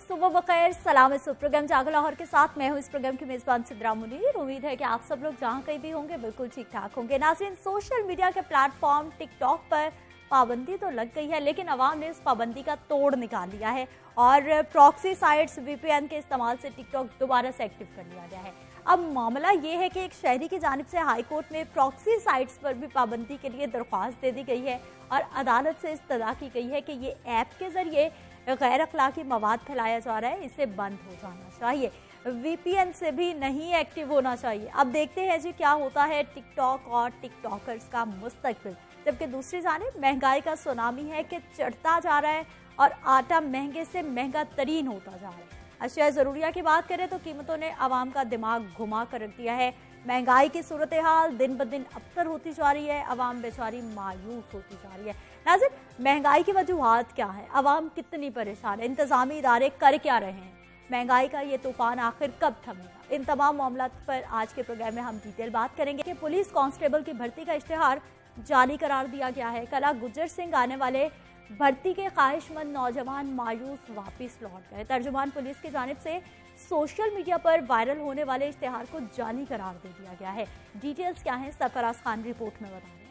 सुबह बखैर, सलाम। इस प्रोग्राम जागो लाहौर के साथ मैं हूं इस प्रोग्राम की मेजबान सिद्रा मुनीर। उम्मीद है कि आप सब लोग जहां कहीं भी होंगे बिल्कुल ठीक ठाक होंगे। नाज़रीन, सोशल मीडिया के प्लेटफॉर्म टिकटॉक पर पाबंदी तो लग गई है, लेकिन अवाम ने इस पाबंदी का तोड़ निकाल लिया है और प्रॉक्सी साइट्स वीपीएन के इस्तेमाल से टिकटॉक दोबारा से एक्टिव कर लिया गया है। अब मामला ये है कि एक शहरी की जानिब से हाई कोर्ट में प्रॉक्सी साइट्स पर भी पाबंदी के लिए दरख्वास्त दे दी गई है और अदालत से इस्तदा की गई है कि ये ऐप के जरिए गैर अखलाकी मवाद फैलाया जा रहा है, इसे बंद हो जाना चाहिए, वीपीएन से भी नहीं एक्टिव होना चाहिए। अब देखते हैं जी क्या होता है टिकटॉक और टिकटॉकर्स का मुस्तकबिल। जबकि दूसरी जानिब महंगाई का सुनामी है कि चढ़ता जा रहा है और आटा महंगे से महंगा तरीन होता जा रहा है। अशिया ज़रूरिया की बात करें तो कीमतों ने आवाम का दिमाग घुमा कर रख दिया है। महंगाई की सूरत हाल दिन ब दिन अबतर होती जा रही है, आवाम बेचारी मायूस होती जा रही है। नाज़रीन, महंगाई की वजूहात क्या है, आवाम कितनी परेशान है, इंतजामी इदारे कर क्या रहे हैं, महंगाई का ये तूफान आखिर कब थमेगा, इन तमाम मामलों पर आज के प्रोग्राम में हम डिटेल बात करेंगे। कि पुलिस कांस्टेबल की भर्ती का इश्तिहार जारी करार दिया गया है। कला गुज्जर सिंह आने वाले भर्ती के ख्वाहिशमंद नौजवान मायूस वापस लौट गए। तर्जुमान पुलिस की जानिब से सोशल मीडिया पर वायरल होने वाले इश्तिहार को जाली करार दे दिया गया है। डिटेल्स क्या है, सरफराज खान रिपोर्ट में बता रहे हैं।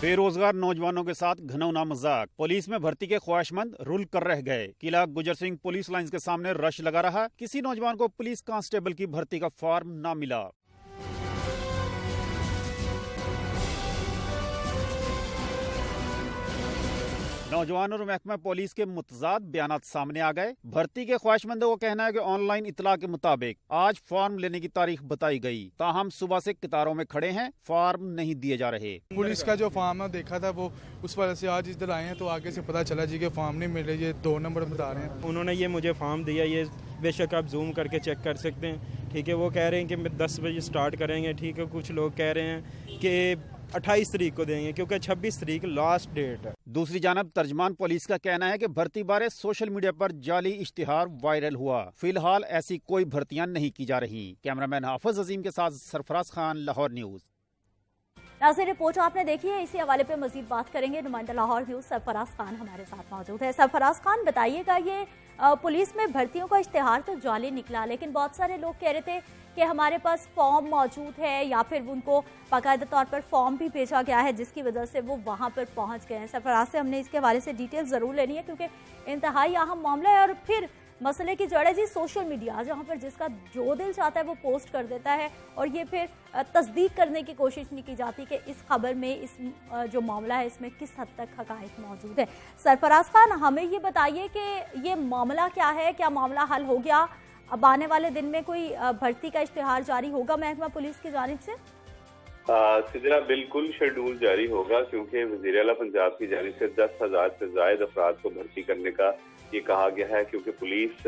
बेरोजगार नौजवानों के साथ घनौना मजाक, पुलिस में भर्ती के ख्वाहिशमंद रुल कर रह गए। किला गुजर सिंह पुलिस लाइंस के सामने रश लगा रहा, किसी नौजवान को पुलिस कांस्टेबल की भर्ती का फॉर्म न मिला। नौजवान और महकमा पुलिस के मुतजाद बयानात सामने आ गए। भर्ती के ख्वाहिशमंदों का कहना है कि ऑनलाइन इतला के मुताबिक आज फॉर्म लेने की तारीख बताई गई, ताहम सुबह से कतारों में खड़े हैं, फॉर्म नहीं दिए जा रहे। पुलिस का जो फॉर्म है देखा था वो उस वजह से आज इधर आए हैं, तो आगे से पता चला जी के फॉर्म नहीं मिले, ये 2 नंबर बता रहे हैं। उन्होंने ये मुझे फॉर्म दिया, ये बेशक आप जूम करके चेक कर सकते हैं, ठीक है। वो कह रहे हैं कि 10 बजे स्टार्ट करेंगे, ठीक है। कुछ लोग कह रहे हैं कि 28 तारीख को देंगे क्योंकि 26 तारीख लास्ट डेट है। दूसरी जानब तर्जमान पुलिस का कहना है कि भर्ती बारे सोशल मीडिया पर जाली इश्तिहार वायरल हुआ, फिलहाल ऐसी कोई भर्तियां नहीं की जा रही। कैमरामैन हाफिज अजीम के साथ सरफराज खान, लाहौर न्यूज। नाज़रीन, रिपोर्ट आपने देखी है, इसी हवाले पे मजीद बात करेंगे। नुमाइंदा लाहौर न्यूज सरफराज खान हमारे साथ मौजूद है। सरफराज खान, बताइएगा, ये पुलिस में भर्तियों का इश्तिहार तो जाली निकला, लेकिन बहुत सारे लोग कह रहे थे कि हमारे पास फॉर्म मौजूद है या फिर उनको बाकायदा तौर पर फॉर्म भी भेजा गया है, जिसकी वजह से वो वहाँ पर पहुँच गए हैं। सरफराज से हमने इसके हवाले से डिटेल ज़रूर लेनी है क्योंकि इंतहाई अहम मामला है। और फिर मसले की जड़ है जी सोशल मीडिया, जहाँ पर जिसका जो दिल चाहता है वो पोस्ट कर देता है और ये फिर तस्दीक करने की कोशिश नहीं की जाती कि इस खबर में इस जो मामला है इसमें किस हद तक हकायक मौजूद है। सरफराज खान, हमें ये बताइए कि ये मामला क्या है, क्या मामला हल हो गया? अब आने वाले दिन में कोई भर्ती का इश्तिहार जारी होगा महकमा पुलिस की जानिब से? सिदरा, बिल्कुल शेड्यूल जारी होगा क्योंकि वज़ीर आला पंजाब की जानिब से 10,000 से ज़ायद अफराद को भर्ती करने का ये कहा गया है, क्योंकि पुलिस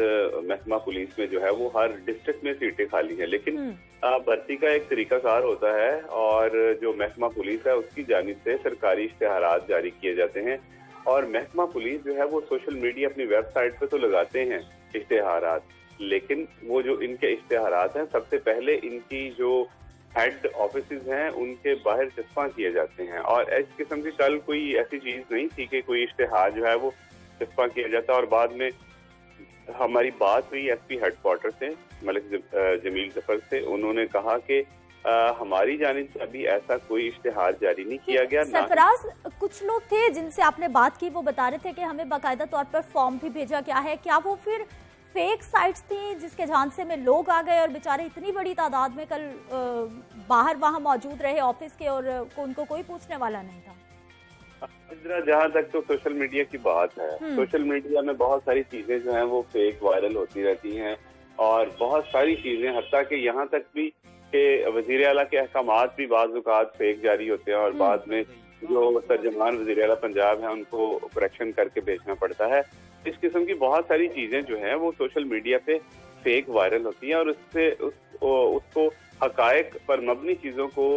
महकमा पुलिस में जो है वो हर डिस्ट्रिक्ट में सीटें खाली हैं, लेकिन भर्ती का एक तरीकाकार होता है और जो महकमा पुलिस है उसकी जानिब से सरकारी इश्तिहारात जारी किए जाते हैं और महकमा पुलिस जो है वो सोशल मीडिया अपनी वेबसाइट पे तो लगाते हैं इश्तिहारात, लेकिन वो जो इनके इश्तिहारात हैं सबसे पहले इनकी जो हेड ऑफिसेज हैं उनके बाहर चस्पा किए जाते हैं। और इस किस्म की कल कोई ऐसी चीज नहीं थी कि कोई इश्तिहार जो है वो चस्पा किया जाता। और बाद में हमारी बात हुई एसपी हेडक्वार्टर से, मलिक जमील जफर से, उन्होंने कहा कि हमारी जानिब से अभी ऐसा कोई इश्तिहार जारी नहीं किया गया। सरफराज, कुछ लोग थे जिनसे आपने बात की, वो बता रहे थे कि हमें बाकायदा तौर पर फॉर्म भी भेजा गया है, क्या वो फिर फेक साइट्स थी जिसके झांसे में लोग आ गए और बेचारे इतनी बड़ी तादाद में कल बाहर वहां मौजूद रहे ऑफिस के और उनको कोई पूछने वाला नहीं था? जहाँ तक तो सोशल मीडिया की बात है, सोशल मीडिया में बहुत सारी चीजें जो हैं वो फेक वायरल होती रहती हैं और बहुत सारी चीजें, हत्ता कि यहाँ तक भी कि वज़ीर आला के अहकामात भी बाज़ औक़ात फेक जारी होते हैं और बाद में जो तर्जुमान वज़ीर आला पंजाब है उनको करेक्शन करके भेजना पड़ता है। इस किस्म की बहुत सारी चीजें जो हैं वो सोशल मीडिया पे फेक वायरल होती हैं और उससे उसको हकायक पर मबनी चीजों को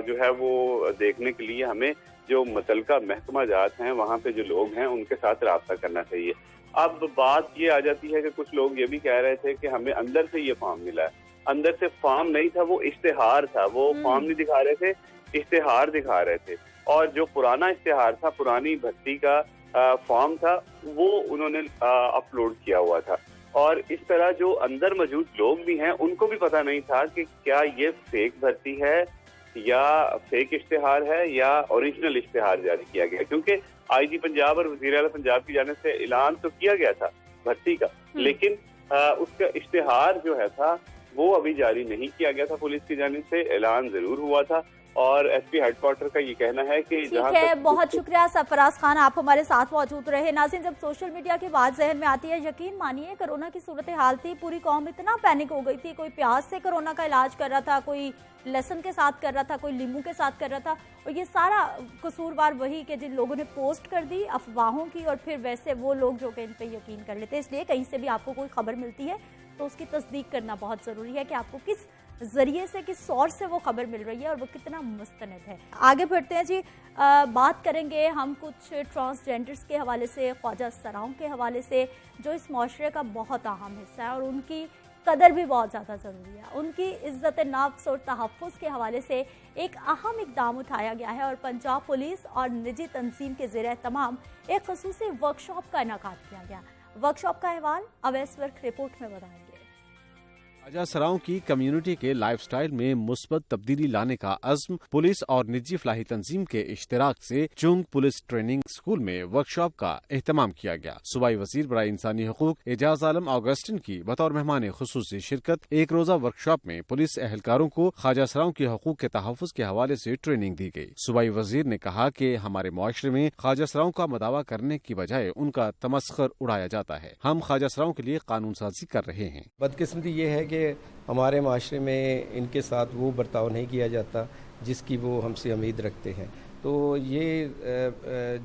जो है वो देखने के लिए हमें जो मुतलका महकमा जात हैं वहाँ पे जो लोग हैं उनके साथ राब्ता करना चाहिए। अब बात ये आ जाती है कि कुछ लोग ये भी कह रहे थे कि हमें अंदर से ये फॉर्म मिला है, अंदर से फॉर्म नहीं था, वो इश्तिहार था, वो फॉर्म नहीं दिखा रहे थे, इश्तिहार दिखा रहे थे। और जो पुराना इश्तिहार था, पुरानी भर्ती का फॉर्म था, वो उन्होंने अपलोड किया हुआ था। और इस तरह जो अंदर मौजूद लोग भी हैं उनको भी पता नहीं था कि क्या ये फेक भर्ती है या फेक इश्तिहार है या ओरिजिनल इश्तिहार जारी किया गया, क्योंकि आईजी पंजाब और वज़ीर आला पंजाब की जानिब से ऐलान तो किया गया था भर्ती का, लेकिन उसका इश्तिहार जो है था वो अभी जारी नहीं किया गया था पुलिस की जानिब से। ऐलान जरूर हुआ था और एसपी हेडक्वार्टर का ये कहना है कि ठीक है, बहुत शुक्रिया सरफराज खान, आप हमारे साथ मौजूद रहे। नाज़रीन, जब सोशल मीडिया की बात जहन में आती है, यकीन मानिए कोरोना की सूरत हाल थी, पूरी कौम इतना पैनिक हो गई थी, कोई प्याज से कोरोना का इलाज कर रहा था, कोई लहसुन के साथ कर रहा था, कोई नींबू के साथ कर रहा था, और ये सारा कसूरवार वही कि जिन लोगों ने पोस्ट कर दी अफवाहों की, और फिर वैसे वो लोग जो कि इन पर यकीन कर लेते हैं। इसलिए कहीं से भी आपको कोई खबर मिलती है तो उसकी तस्दीक करना बहुत ज़रूरी है कि आपको किस जरिए से, किस सोर्स से वो खबर मिल रही है और वो कितना मुस्तनद है। आगे बढ़ते हैं जी, बात करेंगे हम कुछ ट्रांसजेंडर्स के हवाले से, ख्वाजा सराओं के हवाले से, जो इस माशरे का बहुत अहम हिस्सा है और उनकी कदर भी बहुत ज़्यादा ज़रूरी है। उनकी इज़्ज़त नफ्स और तहफ़्फ़ुज़ के हवाले से एक अहम इक़दाम उठाया गया है और पंजाब पुलिस और निजी तंजीम के ज़ेर तमाम एक ख़ुसूसी वर्कशॉप का इनेकाद किया गया। वर्कशॉप का अहवाल अवैस वर्क रिपोर्ट में बताएंगे। ख्वाजा सराओं की कम्युनिटी के लाइफस्टाइल में मुस्बत तब्दीली लाने का अज़्म पुलिस और निजी फलाही तंजीम के इश्तिराक से चुंग पुलिस ट्रेनिंग स्कूल में वर्कशॉप का एहतमाम किया गया। सूबाई वज़ीर बराए इंसानी हकूक एजाज आलम ऑगस्टिन की बतौर मेहमान खुसूसी शिरकत एक रोजा वर्कशॉप में पुलिस एहलकारों को ख्वाजा सराओं के हकूक के तहफ़्फ़ुज़ के हवाले से ट्रेनिंग दी गई। सूबाई वज़ीर ने कहा कि हमारे मुआशरे में ख्वाजा सराओं का मदावा करने की बजाय उनका तमस्खर उड़ाया जाता है। हम ख्वाजा सराओं के लिए कानून साजी कर रहे हैं। बदकिस्मती ये है कि हमारे माशरे में इनके साथ वो बर्ताव नहीं किया जाता जिसकी वो हमसे उम्मीद रखते हैं। तो ये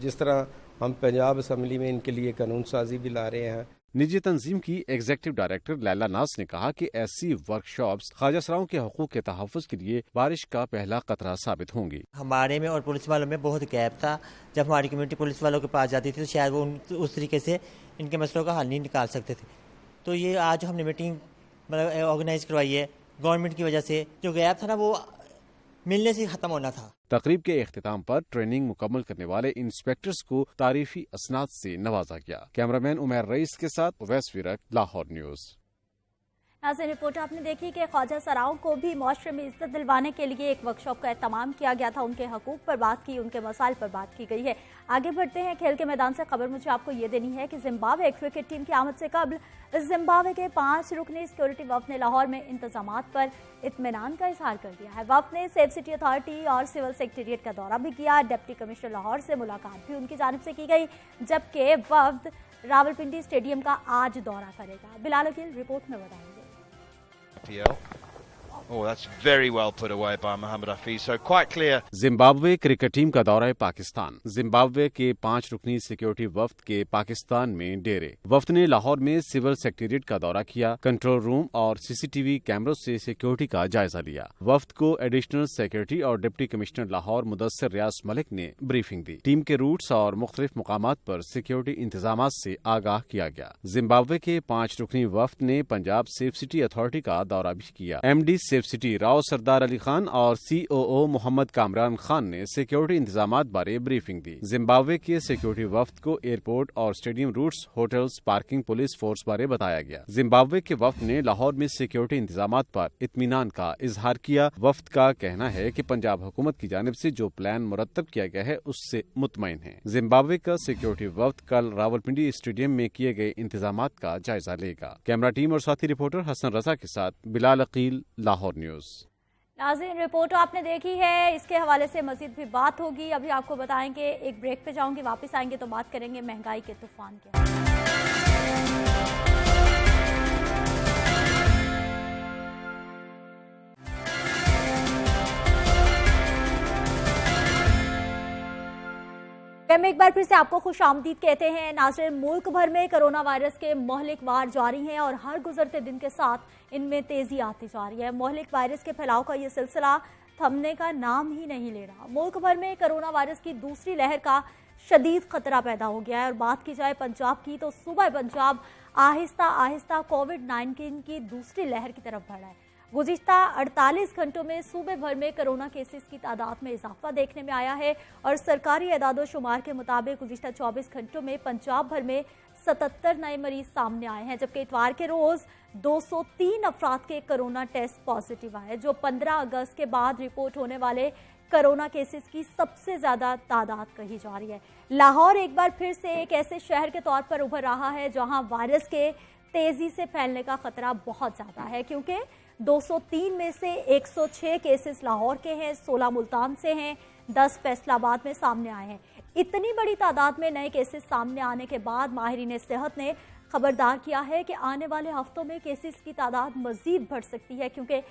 जिस तरह हम पंजाब असम्बली में इनके लिए कानून साजी भी ला रहे हैं। निजी तंजीम की एग्जीक्यूटिव डायरेक्टर लैला नाज ने कहा कि ऐसी वर्कशॉप्स ख्वाजा सराओं के हकूक के तहफ़्फ़ुज़ के लिए बारिश का पहला कतरा साबित होंगी। हमारे में और पुलिस वालों में बहुत गैप था। जब हमारी कम्युनिटी पुलिस वालों के पास जाती थी तो शायद वो उस तरीके से इनके मसलों का हल नहीं निकाल सकते थे। तो ये आज हमने मीटिंग मतलब ऑर्गेनाइज करवाई है, गवर्नमेंट की वजह से जो गैप था ना वो मिलने से खत्म होना था। तकरीब के इख्तिताम पर ट्रेनिंग मुकम्मल करने वाले इंस्पेक्टर्स को तारीफी असनाद से नवाजा गया। कैमरामैन उमैर रईस के साथ उवैस विरक, लाहौर न्यूज़। नाज़रीन, रिपोर्ट आपने देखी कि ख्वाजा सराओं को भी माशरे में इज्जत दिलवाने के लिए एक वर्कशॉप का एहतमाम किया गया था। उनके हकूक पर बात की, उनके मसाइल पर बात की गई है। आगे बढ़ते हैं खेल के मैदान से। खबर मुझे आपको ये देनी है कि जिम्बाब्वे क्रिकेट टीम की आमद से कबल जिम्बाब्वे के 5 रुकनी सिक्योरिटी वफ़द ने लाहौर में इंतजामात पर इत्मीनान का इजहार कर दिया है। वफ़द ने सेफ सिटी अथॉरिटी और सिविल सेक्रेटेरिएट का दौरा भी किया। डिप्टी कमिश्नर लाहौर से मुलाकात भी उनकी जानिब से की गई, जबकि वफ़द रावलपिंडी स्टेडियम का आज दौरा करेगा। बिलाल अकील रिपोर्ट में बताएंगे। Oh, that's very well put away by Mohamed Hafiz. So quite clear. Zimbabwe cricket team का दौरा पाकिस्तान। जिम्बाब्वे के 5 रुकनी सिक्योरिटी वफ्द के पाकिस्तान में डेरे। वफ्द ने लाहौर में सिविल सेक्रेटेरिएट का दौरा किया, कंट्रोल रूम और सीसीटीवी कैमरों से सिक्योरिटी का जायजा लिया। वफ्द को एडिशनल सेक्रेटरी और डिप्टी कमिश्नर लाहौर मुदस्सिर रियाज मलिक ने ब्रीफिंग दी। टीम के रूट्स और मुख्तलिफ मुकामात पर सिक्योरिटी इंतजाम से आगाह किया गया। जिम्बाब्वे के 5 रुकनी वफ्द ने पंजाब सेफ सिटी अथॉरिटी का दौरा भी किया। MD safe city Rao Sardar Ali Khan और COO मोहम्मद कामरान खान ने सिक्योरिटी इंतजामात बारे ब्रीफिंग दी। जिम्बाब्वे के सिक्योरिटी वफ्द को एयरपोर्ट और stadium routes, hotels, parking, police force बारे बताया गया। जिम्बाब्वे के वफ्द ने लाहौर में सिक्योरिटी इंतजामात पर इत्मीनान का इजहार किया। वफ्द का कहना है कि पंजाब हुकूमत की जानिब से जो प्लान मुरतब किया गया है उससे मुतमईन है। जिम्बाब्वे का सिक्योरिटी वफ्द कल रावलपिंडी स्टेडियम में किए गए इंतजामात का जायजा लेगा। कैमरा टीम और साथी रिपोर्टर हसन रजा के साथ बिलाल अकील, लाहौर न्यूज़। नाज़रीन, रिपोर्ट आपने देखी है, इसके हवाले से मजीद भी बात होगी। अभी आपको बताएंगे, एक ब्रेक पे जाऊंगी, वापस आएंगे तो बात करेंगे महंगाई के तूफान के। हम एक बार फिर से आपको खुश आमदीद कहते हैं। नाज़रीन, मुल्क भर में कोरोना वायरस के मोहलिक वार जारी हैं और हर गुजरते दिन के साथ इनमें तेजी आती जा रही है। मोहलिक वायरस के फैलाव का ये सिलसिला थमने का नाम ही नहीं ले रहा। मुल्क भर में कोरोना वायरस की दूसरी लहर का शदीद खतरा पैदा हो गया है। और बात की जाए पंजाब की, तो सूबा पंजाब आहिस्ता आहिस्ता कोविड-19 की दूसरी लहर की तरफ बढ़ा है। गुज़िश्ता 48 घंटों में सूबे भर में कोरोना केसेस की तादाद में इजाफा देखने में आया है और सरकारी एदाद-ओ-शुमार के मुताबिक गुज़िश्ता 24 घंटों में पंजाब भर में 77 नए मरीज सामने आए हैं, जबकि इतवार के रोज 203 अफराद के कोरोना टेस्ट पॉजिटिव आए, जो 15 अगस्त के बाद रिपोर्ट होने वाले कोरोना केसेस की सबसे ज्यादा तादाद कही जा रही है। लाहौर एक बार फिर से एक ऐसे शहर के तौर पर उभर रहा है जहां वायरस के तेजी से फैलने का खतरा बहुत ज्यादा है, क्योंकि 203 में से 106 केसेस लाहौर के हैं, 16 मुल्तान से हैं, 10 फैसलाबाद में सामने आए हैं। इतनी बड़ी तादाद में नए केसेस सामने आने के बाद माहिरीन सेहत ने खबरदार किया है कि आने वाले हफ्तों में केसेस की तादाद मजीद बढ़ सकती है, क्योंकि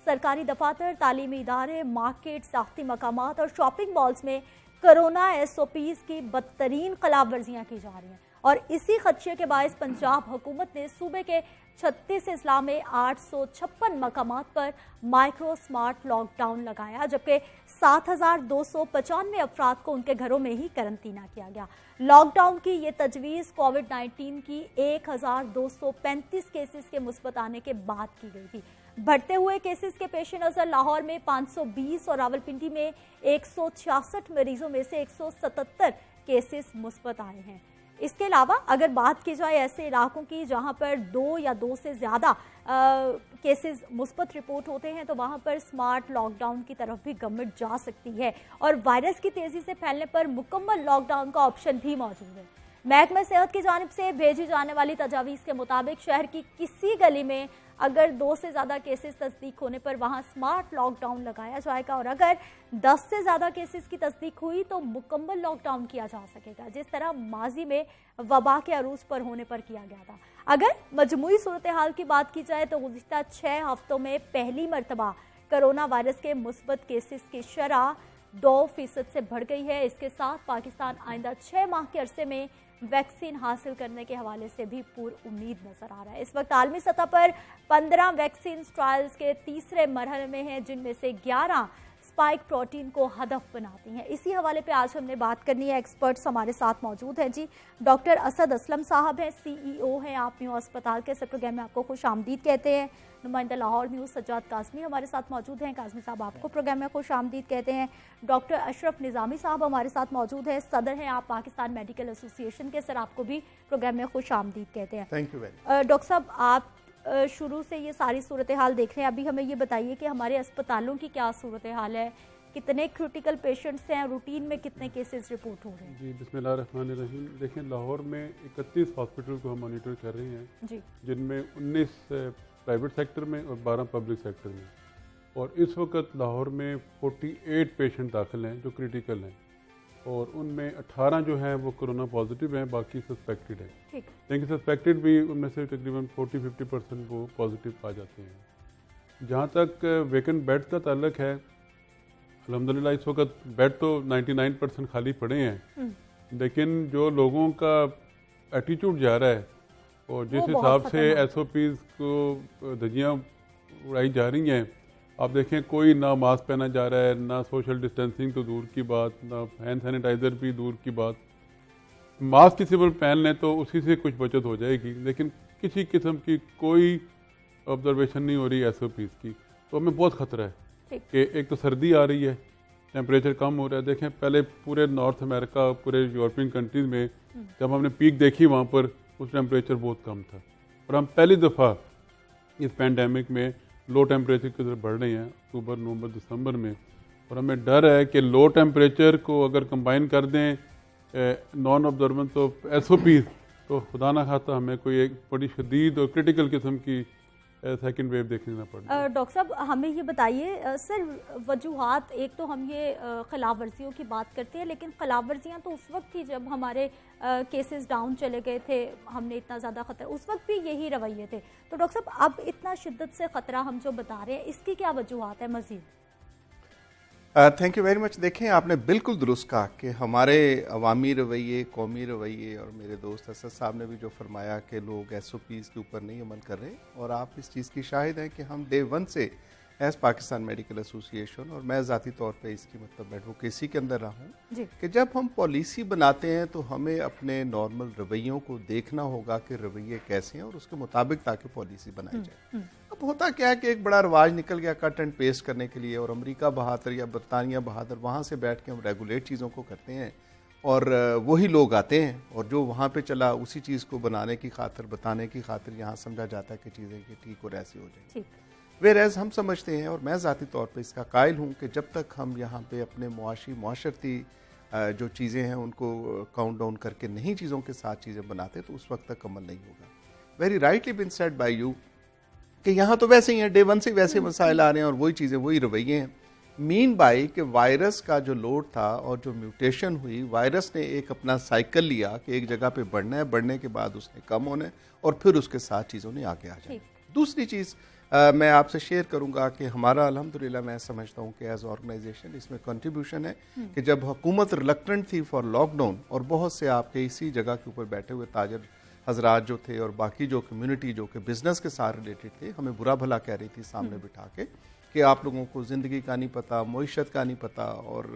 सरकारी दफातर, तालीमी इदारे, मार्केट, साख्ती मकामात और शॉपिंग मॉल्स में कोरोना SOPs की बदतरीन खिलाफ वर्जियाँ की जा रही हैं। और इसी खदशे के बायस पंजाब हुकूमत ने सूबे के 36 अजला में 856 मकामात पर माइक्रो स्मार्ट लॉकडाउन लगाया, जबकि 7295 अफराद को उनके घरों में ही करंतना किया गया। लॉकडाउन की ये तजवीज़ कोविड-19 की 1235 केसेस के मुस्बत आने के बाद की गई थी। बढ़ते हुए केसेस के पेश नज़र लाहौर में 520 और रावलपिंडी में 166 मरीजों में से 177 केसेस मुस्बत आए हैं। इसके अलावा अगर बात की जाए ऐसे इलाकों की जहां पर 2 या 2 से ज़्यादा केसेस मुस्बत रिपोर्ट होते हैं, तो वहां पर स्मार्ट लॉकडाउन की तरफ भी गवर्नमेंट जा सकती है और वायरस की तेज़ी से फैलने पर मुकम्मल लॉकडाउन का ऑप्शन भी मौजूद है। महकमा सेहत की जानिब से भेजी जाने वाली तजावीज़ के मुताबिक शहर की किसी गली में अगर 2 से ज़्यादा केसेस तस्दीक होने पर वहां स्मार्ट लॉकडाउन लगाया जाएगा और अगर 10 से ज़्यादा केसेस की तस्दीक हुई तो मुकम्मल लॉकडाउन किया जा सकेगा, जिस तरह माजी में वबा के अरूज पर होने पर किया गया था। अगर मजमूई सूरत हाल की बात की जाए तो गुज़िश्ता 6 हफ्तों में पहली मरतबा कोरोना वायरस के मुस्बत केसेस की शरह 2% से बढ़ गई है। इसके साथ पाकिस्तान आइंदा 6 माह के अरसे में वैक्सीन हासिल करने के हवाले से भी पूरी उम्मीद नजर आ रहा है। इस वक्त आलमी सतह पर 15 वैक्सीन ट्रायल्स के तीसरे मरहले में हैं, जिनमें से 11 स्पाइक प्रोटीन को हदफ बनाती हैं। इसी हवाले पे आज हमने बात करनी है। एक्सपर्ट्स हमारे साथ मौजूद हैं जी। डॉक्टर असद असलम साहब हैं, CEO हैं आप न्यू अस्पताल के। इस प्रोग्राम में आपको खुश आमदीद कहते हैं। नुमाइंदा लाहौर न्यूज़ सज्जाद काज़मी हमारे साथ मौजूद हैं। काज़मी साहब आपको प्रोग्राम में खुश आमदीद कहते हैं। डॉक्टर अशरफ निज़ामी साहब हमारे साथ मौजूद हैं, सदर हैं आप पाकिस्तान मेडिकल एसोसिएशन के। सर आपको भी प्रोग्राम में खुश आमदीद कहते हैं। Thank you very. डॉक्टर साहब आप शुरू से ये सारी सूरत हाल देख रहे हैं, अभी हमें ये बताइए कि हमारे अस्पतालों की क्या सूरत हाल है, कितने क्रिटिकल पेशेंट्स हैं, रूटीन में कितने केसेस रिपोर्ट हो रहे हैं? जी बिस्मिल्लाहिर्रहमानिर्रहीम। देखें लाहौर में 31 हॉस्पिटल को हम मॉनिटर कर रहे हैं जी, जिनमें 19 प्राइवेट सेक्टर में और 12 पब्लिक सेक्टर में। और इस वक्त लाहौर में 48 पेशेंट दाखिल हैं जो क्रिटिकल हैं और उनमें 18 जो हैं वो कोरोना पॉजिटिव हैं, बाकी सस्पेक्टेड हैं। ठीक। लेकिन सस्पेक्टेड भी उनमें से तकरीबन 40-50% वो पॉजिटिव पा जाते हैं। जहाँ तक वेकेंट बेड का ताल्लुक है, अल्हम्दुलिल्लाह इस वक्त बेड तो 99% खाली पड़े हैं, लेकिन जो लोगों का एटीट्यूड जा रहा है और जिस हिसाब से SOPs को धज्जियाँ उड़ाई जा रही हैं, आप देखें कोई ना मास्क पहना जा रहा है, ना सोशल डिस्टेंसिंग तो दूर की बात, ना हैंड सैनिटाइज़र भी दूर की बात। मास्क किसी पर पहन लें तो उसी से कुछ बचत हो जाएगी, लेकिन किसी किस्म की कोई ऑब्जर्वेशन नहीं हो रही SOPs की। तो हमें बहुत ख़तरा है कि एक तो सर्दी आ रही है, टेम्परेचर कम हो रहा है। देखें पहले पूरे नॉर्थ अमेरिका, पूरे यूरोपियन कंट्रीज़ में जब हमने पीक देखी वहाँ पर उस टेम्परेचर बहुत कम था और हम पहली दफ़ा इस पैंडेमिक में लो टेम्परेचर की तरफ बढ़ रहे हैं अक्टूबर, नवंबर, दिसंबर में। और हमें डर है कि लो टेम्परेचर को अगर कंबाइन कर दें नॉन ऑब्जर्वेंस ऑफ SOPs तो खुदा ना खाता हमें कोई एक बड़ी शदीद और क्रिटिकल किस्म की सेकंड वेव देखने पड़ा। डॉक्टर साहब हमें ये बताइए सर, वजूहात एक तो हम ये खिलाफ वर्जियों की बात करते हैं, लेकिन खिलाफ वर्जियाँ तो उस वक्त थी जब हमारे केसेस डाउन चले गए थे, हमने इतना ज़्यादा ख़तरा, उस वक्त भी यही रवैये थे। तो डॉक्टर साहब अब इतना शिद्दत से ख़तरा हम जो बता रहे हैं, इसकी क्या वजूहात है मज़ीद? Thank you very much. देखें आपने बिल्कुल दुरुस्त कहा कि हमारे अवामी रवैये, कौमी रवैये, और मेरे दोस्त असद साहब ने भी जो फरमाया कि लोग SOPs के ऊपर नहीं अमल कर रहे, और आप इस चीज़ की शाहिद हैं कि हम डे 1 से एज पाकिस्तान मेडिकल एसोसिएशन, और मैं ज़ाती तौर पे इसकी मतलब एडवोकेसी के अंदर रहा हूँ कि जब हम पॉलिसी बनाते हैं तो हमें अपने नॉर्मल रवैयों को देखना होगा कि रवैये कैसे हैं और उसके मुताबिक ताकि पॉलिसी बनाई जाए। अब होता क्या है कि एक बड़ा रवाज निकल गया कट एंड पेस्ट करने के लिए, और अमेरिका बहादुर या बरतानिया बहादुर, वहाँ से बैठ के हम रेगुलेट चीज़ों को करते हैं और वही लोग आते हैं और जो वहाँ पे चला उसी चीज़ को बनाने की खातिर, बताने की खातिर यहाँ समझा जाता है कि चीज़ें कि ठीक और ऐसी हो जाएंगी। वेर एज हम समझते हैं, और मैं ज़ाती तौर पे इसका कायल हूँ कि जब तक हम यहाँ पे अपने मुआशरती जो चीज़ें हैं उनको काउंट डाउन करके नहीं चीज़ों के साथ चीज़ें बनाते तो उस वक्त तक अमल नहीं होगा। Very rightly bin said bye you कि यहाँ तो वैसे ही हैं, डे वन से वैसे मसाइल आ रहे हैं और वही चीज़ें वही रवैये हैं। मीन बाई कि वायरस का जो लोड था और जो म्यूटेशन हुई, वायरस ने एक अपना साइकिल लिया कि एक जगह पे बढ़ना है, बढ़ने के बाद उसने कम होना है और फिर उसके साथ चीज़ों ने आगे आ जाए। दूसरी चीज़ मैं आपसे शेयर करूंगा कि हमारा अल्हम्दुलिल्लाह मैं समझता हूं कि एज ऑर्गेनाइजेशन इसमें कंट्रीब्यूशन है कि जब हुकूमत रिलक्टेंट थी फॉर लॉकडाउन और बहुत से आपके इसी जगह के ऊपर बैठे हुए ताजर हजरात जो थे और बाकी जो कम्युनिटी जो कि बिजनेस के साथ रिलेटेड थे, हमें बुरा भला कह रही थी सामने बिठा के कि आप लोगों को ज़िंदगी का नहीं पता, मईशत का नहीं पता, और